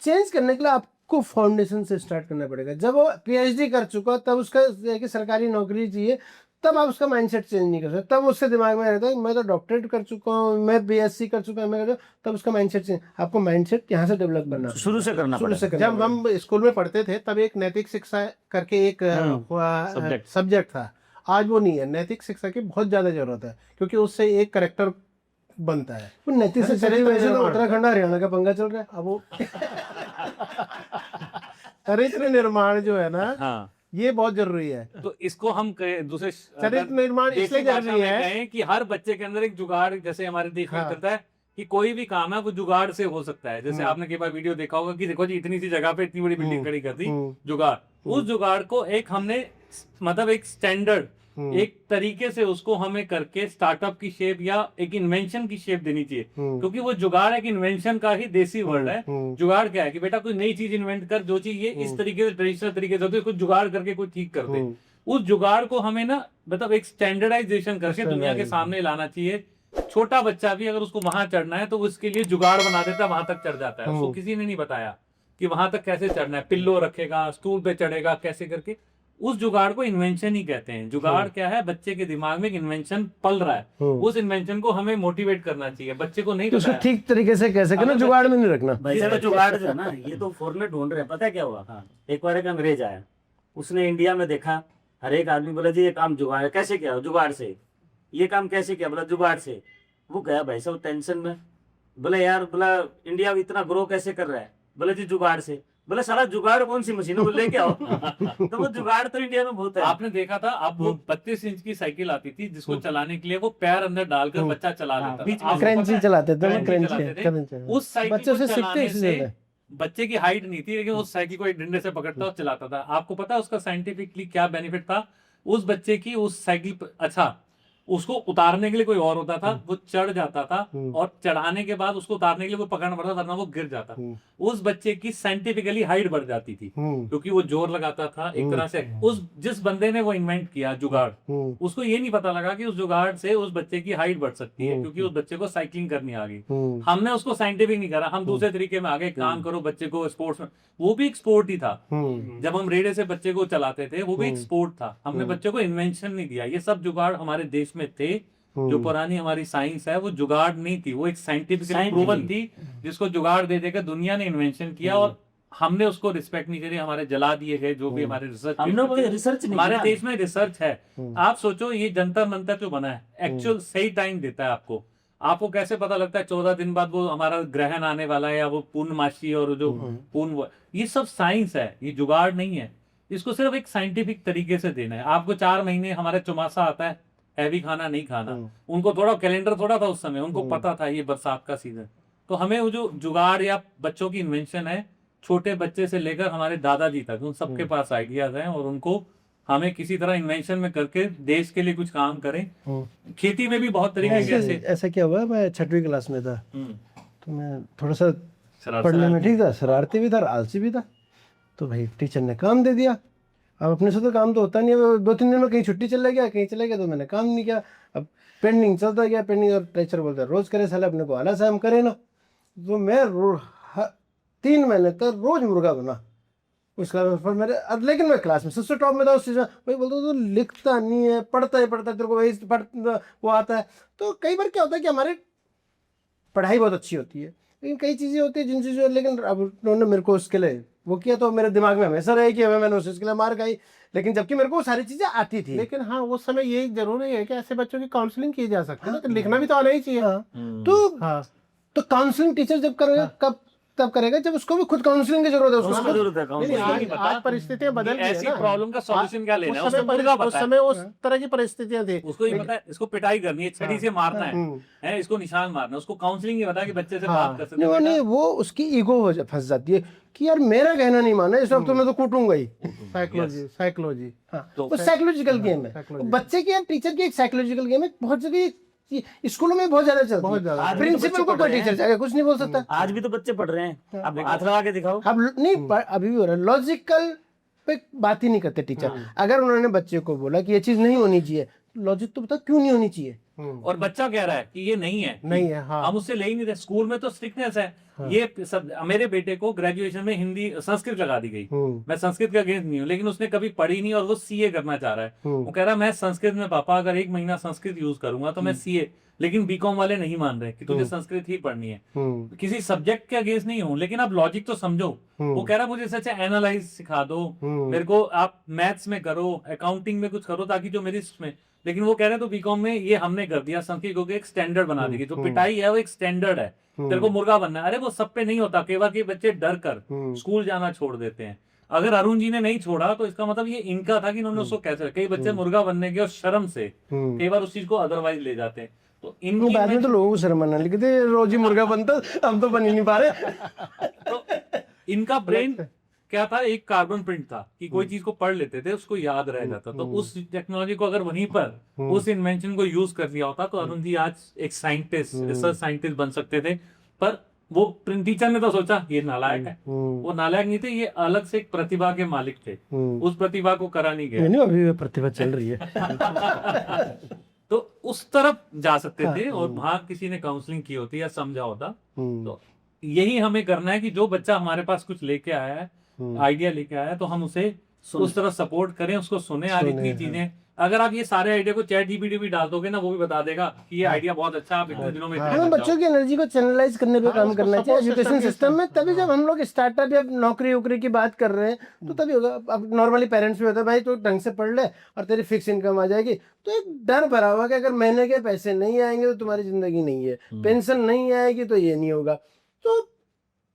चेंज करने के लिए आपको फाउंडेशन से स्टार्ट करना पड़ेगा। जब वो पीएचडी कर चुका तब उसका कि सरकारी नौकरी चाहिए, तब आप उसका माइंडसेट चेंज नहीं कर सकते। तब उसके दिमाग में रहता है मैं तो डॉक्टरेट कर चुका हूँ, मैं बीएससी कर चुका हूँ, मैं कर, तब उसका माइंडसेट चेंज, आपको माइंडसेट यहाँ से डेवलप करना, शुरू से करना शुरू से पड़ेगा। करना जब हम स्कूल में पढ़ते थे तब एक नैतिक शिक्षा करके एक subject। सब्जेक्ट था। आज वो नहीं है। नैतिक शिक्षा की बहुत ज्यादा जरूरत है क्योंकि उससे एक करेक्टर बनता है। वो नैतिक से चली वजह से तो उत्तराखंड हरियाणा का पंगा चल रहा है। अब वो चरित्र निर्माण जो है ना, हाँ, ये बहुत जरूरी है। तो इसको हम दूसरे चरित्र निर्माण देसी इसलिए भाषा जरूरी में है कहें कि हर बच्चे के अंदर एक जुगाड़, जैसे हमारे देश में हाँ। करता है कि कोई भी काम है वो जुगाड़ से हो सकता है। जैसे आपने कई बार वीडियो देखा होगा कि देखो जी इतनी सी जगह पे इतनी बड़ी बिल्डिंग खड़ी कर दी, जुगाड़। उस जुगाड़ को एक हमने मतलब एक स्टैंडर्ड एक तरीके से उसको हमें करके स्टार्टअप की शेप या एक इन्वेंशन की शेप देनी चाहिए, क्योंकि वो जुगाड़ एक इन्वेंशन का ही देसी वर्ड है। जुगाड़ क्या है कि बेटा कोई नई चीज इन्वेंट कर, जो चीज ये इस तरीके से ट्रेडिशनल तरीके से होती है उसको जुगाड़ करके कोई ठीक कर दे। उस जुगाड़ को हमें ना मतलब एक स्टैंडर्डाइजेशन करके दुनिया के सामने लाना चाहिए। छोटा बच्चा भी अगर उसको वहां चढ़ना है तो उसके लिए जुगाड़ बना देता है, वहां तक चढ़ जाता है। उसको किसी ने नहीं बताया कि वहां तक कैसे चढ़ना है, पिल्लो रखेगा, स्टूल पे चढ़ेगा, कैसे करके। उस जुगाड़ को इन्वेंशन ही कहते हैं। जुगाड़ क्या है, बच्चे के दिमाग में एक इन्वेंशन पल रहा है, उस इन्वेंशन को हमें मोटिवेट करना चाहिए। बच्चे को नहीं तो उसको बताया। ठीक तरीके से कह सके ना, जुगाड़ में नहीं रखना। भाई साहब जुगाड़ जो है ना, ये तो फॉर्मूले ढूंढ रहे हैं। पता है क्या हुआ, एक बार एक अंग्रेज आया, उसने इंडिया में देखा हर एक आदमी बोला जी ये काम जुगाड़ है। कैसे किया? जुगाड़ से। ये काम कैसे किया? बोला जुगाड़ से। वो गया भाई साहब टेंशन में, बोला यार, बोला इंडिया इतना ग्रो कैसे कर रहा है? बोला जी जुगाड़ से। बोला साला जुगाड़ कौन सी मशीनों को लेके आओ। तो वो जुगाड़ तो इंडिया में बहुत है। आपने देखा था, अब वो 32 इंच की साइकिल आती थी जिसको चलाने के लिए वो पैर अंदर डालकर बच्चा चला लेता बीच था। में आपको क्रंची पता है? चलाते थे ना, क्रंची क्रंची चलाते थे। क्रंची। उस साइकिल बच्चों को से सीखते चलाने इससे से ज्यादा। बच्चे की हाइट नहीं थी, लेकिन उस साइकिल को एक डंडे से पकड़ता और चलाता था। आपको पता है उसका साइंटिफिकली क्या बेनिफिट था? उस बच्चे की उस साइकिल अच्छा, उसको उतारने के लिए कोई और होता था, वो चढ़ जाता था, हम्म। और चढ़ाने के बाद उसको उतारने के लिए कोई पकड़ना पड़ता था, वरना वो गिर जाता। उस बच्चे की साइंटिफिकली हाइट बढ़ जाती थी, क्योंकि वो जोर लगाता था एक तरह से। उस जिस बंदे ने वो इन्वेंट किया जुगाड़, उसको ये नहीं पता लगा कि उस जुगाड़ से उस बच्चे की हाइट बढ़ सकती है, क्योंकि उस बच्चे को साइकिलिंग करनी आ गई। हमने उसको साइंटिफिक नहीं करा, हम दूसरे तरीके में आगे काम करो बच्चे को स्पोर्ट्स में। वो भी एक स्पोर्ट ही था। जब हम रेड़े से बच्चे को चलाते थे, वो भी एक स्पोर्ट था। हमने बच्चे को इन्वेंशन नहीं दिया। ये सब जुगाड़ हमारे देश में थे। जो पुरानी हमारी साइंस है वो जुगाड़ नहीं थी, वो एक साइंटिफिकली प्रूवन थी, जिसको जुगाड़ दे देकर दुनिया ने इन्वेंशन किया, और हमने उसको रिस्पेक्ट नहीं करी, हमारे जला दिए गए जो भी हमारे रिसर्च। हमने कोई रिसर्च नहीं हमारे किया। देश में रिसर्च है। आप सोचो, ये जंतर मंतर जो बना है, एक्चुअल सही टाइम देता है आपको। आपको कैसे पता लगता है 14 दिन बाद वो हमारा ग्रहण आने वाला है, या वो पूर्णमासी और जो पूर्ण, ये सब साइंस है, ये जुगाड़ नहीं है। इसको सिर्फ एक साइंटिफिक तरीके से देना है। आपको 4 महीने हमारे चौमासा आता है, हैवी खाना नहीं खाना। उनको थोड़ा कैलेंडर थोड़ा था उस समय, उनको पता था ये बरसात का सीजन। तो हमें वो जो जुगाड़ या बच्चों की इन्वेंशन है, छोटे बच्चे से लेकर हमारे दादाजी तक, उन सबके पास आइडियाज हैं, और उनको हमें किसी तरह इन्वेंशन में करके देश के लिए कुछ काम करें। खेती में भी बहुत तरीके से। ऐसा क्या हुआ, मैं 6वीं क्लास में था, तो मैं थोड़ा सा शरारत पढ़ने में ठीक था, शरारती भी था और आलसी भी था। तो भाई टीचर ने काम दे दिया। अब अपने से तो काम तो होता नहीं है, 2-3 दिन में कहीं छुट्टी चला गया, कहीं चला गया, तो मैंने काम नहीं किया। अब पेंडिंग चलता गया, पेंडिंग, और टीचर बोलता है रोज करे साले, अपने को आलस है, हम करें ना। तो मैं 3 महीने तक रोज मुर्गा बना उस क्लास में। मेरे लेकिन मैं क्लास में सबसे टॉप में था उस चीज़ में। वही बोलता तो लिखता नहीं है, पढ़ता ही पढ़ता, तेरे को वही वो आता है। तो कई बार क्या होता है कि हमारे पढ़ाई बहुत अच्छी होती है, लेकिन कई चीज़ें होती है जिन चीज़ों, लेकिन अब उन्होंने मेरे को उसके लिए वो किया, तो मेरे दिमाग में हमेशा रहे कि मैंने उस चीज़ के लिए मार खाई, लेकिन जबकि मेरे को वो सारी चीज़ें आती थी। लेकिन हाँ, उस समय ये जरूरी है कि ऐसे बच्चों की काउंसलिंग की जा सकती है ना, तो लिखना भी तो आना ही चाहिए। तो काउंसलिंग टीचर जब करेगा तब करेगा जब उसको भी खुद काउंसलिंग की जरूरत है। उसको जरूरत है नहीं, काउंसलिंग। आज परिस्थितियां बदल गई है ऐसी ना। प्रॉब्लम का सॉल्यूशन क्या लेना है, उस समय उस तरह की परिस्थितियां थी। उसको ये पता है, इसको पिटाई करनी है, छड़ी से मारना है, इसको निशान मारना, उसको काउंसलिंग नहीं पता कि बच्चे से बात कर सकते हैं। नहीं, वो उसकी ईगो फंस जाती है कि यार मेरा कहना नहीं माना, इस वक्त तो मैं तो कूटूंगा ही। साइकोलॉजी वो साइकोलॉजिकल गेम है बच्चे की, बच्चे की एक साइकोलॉजिकल गेम है। बहुत जगह स्कूलों में बहुत ज्यादा चलता है। प्रिंसिपल को कोई टीचर जाके कुछ नहीं बोल सकता। आज भी तो बच्चे पढ़ रहे हैं, अब हाथ लगा के दिखाओ। अब नहीं, अभी भी हो रहा है। लॉजिकल पे बात ही नहीं करते टीचर। अगर उन्होंने बच्चे को बोला कि ये चीज नहीं होनी चाहिए, लॉजिक तो बता क्यों नहीं होनी चाहिए। और बच्चा कह रहा है कि ये नहीं है। हाँ। हम उससे ले ही नहीं रहे। स्कूल में तो स्ट्रिक्टनेस है। ये सब, मेरे बेटे को ग्रेजुएशन में हिंदी संस्कृत लगा दी गई। मैं संस्कृत का अगेंस्ट नहीं हूँ, लेकिन उसने कभी पढ़ी नहीं, और वो सीए करना चाह रहा है। वो कह रहा है मैं संस्कृत में पापा अगर 1 महीना संस्कृत यूज करूंगा तो मैं सीए, लेकिन बीकॉम वाले नहीं मान रहे कि तुझे संस्कृत ही पढ़नी है। किसी सब्जेक्ट के अगेंस्ट नहीं हूँ, लेकिन आप लॉजिक तो समझो। वो कह रहा है मुझे सच एनालाइज सिखा दो, मेरे को आप मैथ्स में करो, अकाउंटिंग में कुछ करो, ताकि जो मेरी इसमें। लेकिन वो कह रहे हैं तो बीकॉम में ये हमने कर दिया, संस्कृत को एक स्टैंडर्ड बना देगी। जो पिटाई है वो एक स्टैंडर्ड है, तेरे को मुर्गा बनना है। अरे वो सब पे नहीं होता, कई बार के बच्चे डर कर स्कूल जाना छोड़ देते हैं। अगर अरुण जी ने नहीं छोड़ा तो इसका मतलब ये इनका था कि इन्होंने उसको कैसे। कई बच्चे मुर्गा बनने के और शर्म से कई बार उस चीज को अदरवाइज ले जाते हैं। तो इनकी बाद में तो लोगों को शर्म आने लगी थी, रोज ही मुर्गा बनता, हम तो बन ही नहीं पा रहे। तो इनका ब्रेन क्या था, एक कार्बन प्रिंट था कि कोई चीज को पढ़ लेते थे, उसको याद रह जाता। तो उस टेक्नोलॉजी को अगर वहीं पर उस इन्वेंशन को यूज कर लिया होता तो अरुण जी आज एक साइंटिस्ट, रिसर्च साइंटिस्ट बन सकते थे। पर वो टीचर ने तो सोचा ये नालायक है। वो नालायक नहीं थे, ये अलग से एक प्रतिभा के मालिक थे। उस प्रतिभा को करा नहीं गया। नहीं, अभी भी प्रतिभा चल रही है। तो उस तरफ जा सकते थे, और वहां किसी ने काउंसलिंग की होती या समझा होता। तो यही हमें करना है कि जो बच्चा हमारे पास कुछ लेके आया है, आइडिया लेके आया है, तो हम उसे उस तरह सपोर्ट करें, उसको सुने। यार इतनी चीजें, अगर आप ये सारे आइडिया को चैट जीपीटी भी डाल दोगे ना, वो भी बता देगा कि ये आइडिया बहुत अच्छा, आप इतने दिनों में हमें बच्चों की एनर्जी को चैनलाइज करने पे काम करना चाहिए एजुकेशन सिस्टम में। तभी जब हम लोग स्टार्टअप या नौकरी वोकरी की बात कर रहे हैं तो तभी होगा। अब नॉर्मली पेरेंट्स भी होता है भाई तो ढंग से पढ़ ले और तेरी फिक्स इनकम आ जाएगी। तो एक डर भरा हुआ कि अगर महीने के पैसे नहीं आएंगे तो तुम्हारी जिंदगी नहीं है, पेंशन नहीं आएगी तो ये नहीं होगा। तो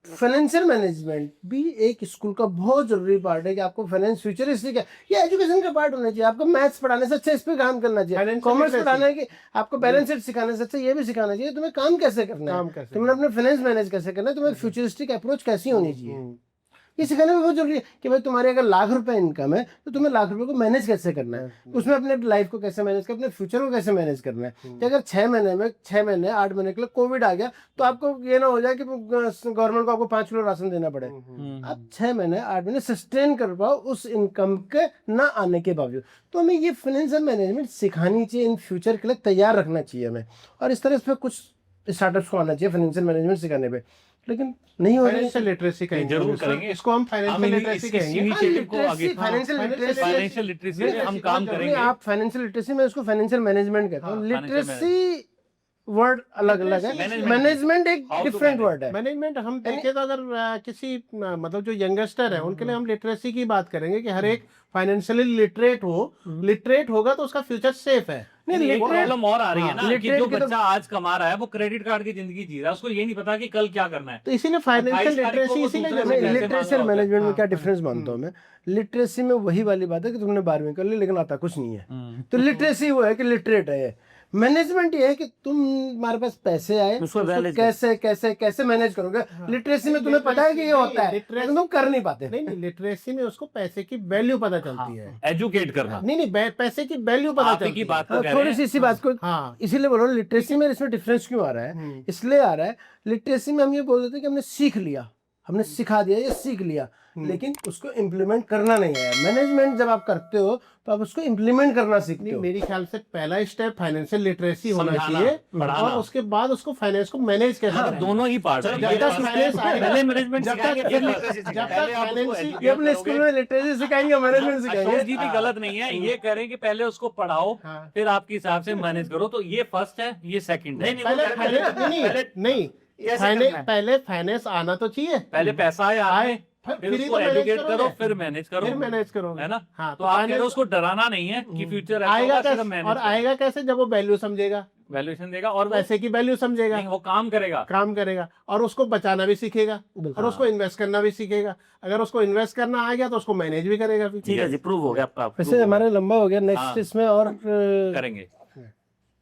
फाइनेंशियल मैनेजमेंट भी एक स्कूल का बहुत जरूरी पार्ट है कि आपको फाइनेंस फ्यूचरिस्टिक है, ये एजुकेशन का पार्ट होना चाहिए। आपको मैथ्स पढ़ाने से अच्छा इस पे काम करना चाहिए, कॉमर्स पढ़ाने की आपको बैलेंस शीट सिखाने से अच्छा ये भी सिखाना चाहिए तुम्हें काम कैसे करना है, तुम्हें अपने फाइनेंस मैनेज कैसे करना है, तुम्हें फ्यूचरिस्टिक अप्रोच कैसी होनी चाहिए। ये सिखाना भी बहुत जरूरी है कि भाई तुम्हारे अगर लाख रुपए इनकम है तो तुम्हें लाख रुपए को मैनेज कैसे करना है, उसमें अपने लाइफ को कैसे मैनेज करना है, अपने फ्यूचर को कैसे मैनेज करना है। कि अगर 6 महीने 8 महीने के लिए कोविड आ गया तो आपको ये ना हो जाए कि गवर्नमेंट को आपको 5 किलो राशन देना पड़े। आप 6 महीने 8 महीने सस्टेन कर पाओ उस इनकम के ना आने के बावजूद। तो हमें ये फाइनेंशियल मैनेजमेंट सिखानी चाहिए, इन फ्यूचर के लिए तैयार रखना चाहिए हमें। और इस तरह इस पर कुछ स्टार्टअप्स को आना चाहिए फाइनेंशियल मैनेजमेंट सिखाने पे, लेकिन नहीं हो रही है। फाइनेंशियल लिटरेसी कहेंगे, जरूर करेंगे। इसको हम फाइनेंशियल लिटरेसी कहेंगे। इनिशिएटिव को आगे फाइनेंशियल लिटरेसी फाइनेंशियल लिटरेसी पे हम काम करेंगे। आप फाइनेंशियल लिटरेसी में उसको फाइनेंशियल मैनेजमेंट कहते हैं। हाँ, लिटरेसी वर्ड अलग अलग है, Management- मैनेजमेंट एक How to different manage। Word है। मैनेजमेंट हम देखें तो अगर किसी मतलब जो यंगस्टर है उनके लिए हम लिटरेसी की बात करेंगे कि हर एक फाइनेंशियली लिटरेट हो, लिटरेट होगा तो उसका फ्यूचर सेफ है। नहीं, एक प्रॉब्लम और आ रही है ना कि literate जो की तो- बच्चा आज कमा रहा है वो क्रेडिट कार्ड की जिंदगी जी रहा है, उसको ये नहीं पता कि कल क्या करना है। तो इसीलिए फाइनेंशियल 28 तारीख को लिटरेसी वो इसीलिए दूसरे जरूरी से है। पैसे लिटरेसी और मांग रहा मैनेजमेंट में हाँ, क्या डिफरेंस मानता हूँ मैं। लिटरेसी में वही वाली बात है कि तुमने 12वीं कर ली लेकिन आता कुछ नहीं है, तो लिटरेसी वो है कि लिटरेट है। मैनेजमेंट ये है कि तुम्हारे पास पैसे आए उसको उसको manage कैसे कैसे कैसे मैनेज करोगे। लिटरेसी में तुम्हें पता है कि ये होता है लेकिन तुम कर नहीं पाते। नहीं नहीं, लिटरेसी में उसको पैसे की वैल्यू पता चलती है। एजुकेट करना। नहीं नहीं, पैसे की वैल्यू पता आप ही चलती की है। बात को हाँ, कह रहे थोड़ी हैं। सी इसी बात को हाँ, इसीलिए बोल रहा हूँ लिटरेसी में इसमें डिफरेंस क्यों आ रहा है। इसलिए आ रहा है लिटरेसी में हम ये बोल देते हैं कि हमने सीख लिया, हमने सिखा दिया, ये सीख लिया, लेकिन उसको इम्प्लीमेंट करना नहीं है। मैनेजमेंट जब आप करते हो तो आप उसको इम्प्लीमेंट करना सीखते नहीं हो। मेरे ख्याल से पहला स्टेप फाइनेंशियल लिटरेसी होना समझाना, चाहिए पढ़ाना। और उसके बाद उसको फाइनेंस को मैनेज कैसे मतलब करना है। दोनों ही पार्ट जब है। तक फाइनेंस आएगा, पहले मैनेजमेंट जब तक सिखाएंगे, फिर जब literacy तक सिखाएंगे। पहले आप उसको फाइनेंस educate ये अपने करोगे। स्कूल में लिटरेसी सिखाएंगे, मैनेजमेंट अशोक सिखाएंगे। जी भी गलत नहीं है, ये कह रहे हैं कि पहले उसको पढ़ाओ हाँ। फिर आपके हिसाब से मैनेज करो। तो ये फर्स्ट है, ये सेकंड है। पहले नहीं पहले फाइनेंस आना तो चाहिए, पहले पैसा आए, फिर फिर ही उसको तो manage एजुकेट करोगे। करो, फिर मैनेज करो, फिर मैनेज करोगे, है ना। हाँ, तो आप कह रहे हो उसको डराना नहीं है कि फ्यूचर आएगा कैसे, और आएगा कैसे जब वो वैल्यू समझेगा, वैल्यूएशन देगा और पैसे की वैल्यू समझेगा, वो काम करेगा। काम करेगा और उसको बचाना भी सीखेगा और उसको इन्वेस्ट करना भी सीखेगा। अगर उसको इन्वेस्ट करना आ गया तो उसको मैनेज भी करेगा। ठीक है जी, प्रूव हो गया आपका। वैसे हमारा लंबा हो गया, हाँ। नेक्स्ट इसमें और करेंगे।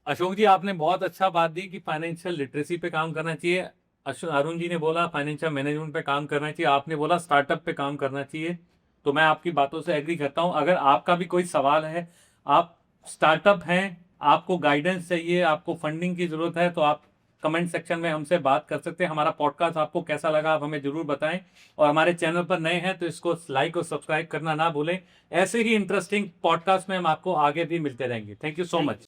अशोक जी आपने बहुत अच्छा बात दी कि फाइनेंशियल लिटरेसी पे काम करना चाहिए। अरुण जी ने बोला फाइनेंशियल मैनेजमेंट पे काम करना चाहिए, आपने बोला स्टार्टअप पे काम करना चाहिए। तो मैं आपकी बातों से एग्री करता हूं। अगर आपका भी कोई सवाल है, आप स्टार्टअप हैं, आपको गाइडेंस चाहिए, आपको फंडिंग की जरूरत है, तो आप कमेंट सेक्शन में हमसे बात कर सकते हैं। हमारा पॉडकास्ट आपको कैसा लगा आप हमें जरूर बताएं, और हमारे चैनल पर नए हैं तो इसको लाइक और सब्सक्राइब करना ना भूलें। ऐसे ही इंटरेस्टिंग पॉडकास्ट में हम आपको आगे भी मिलते रहेंगे। Thank you so much.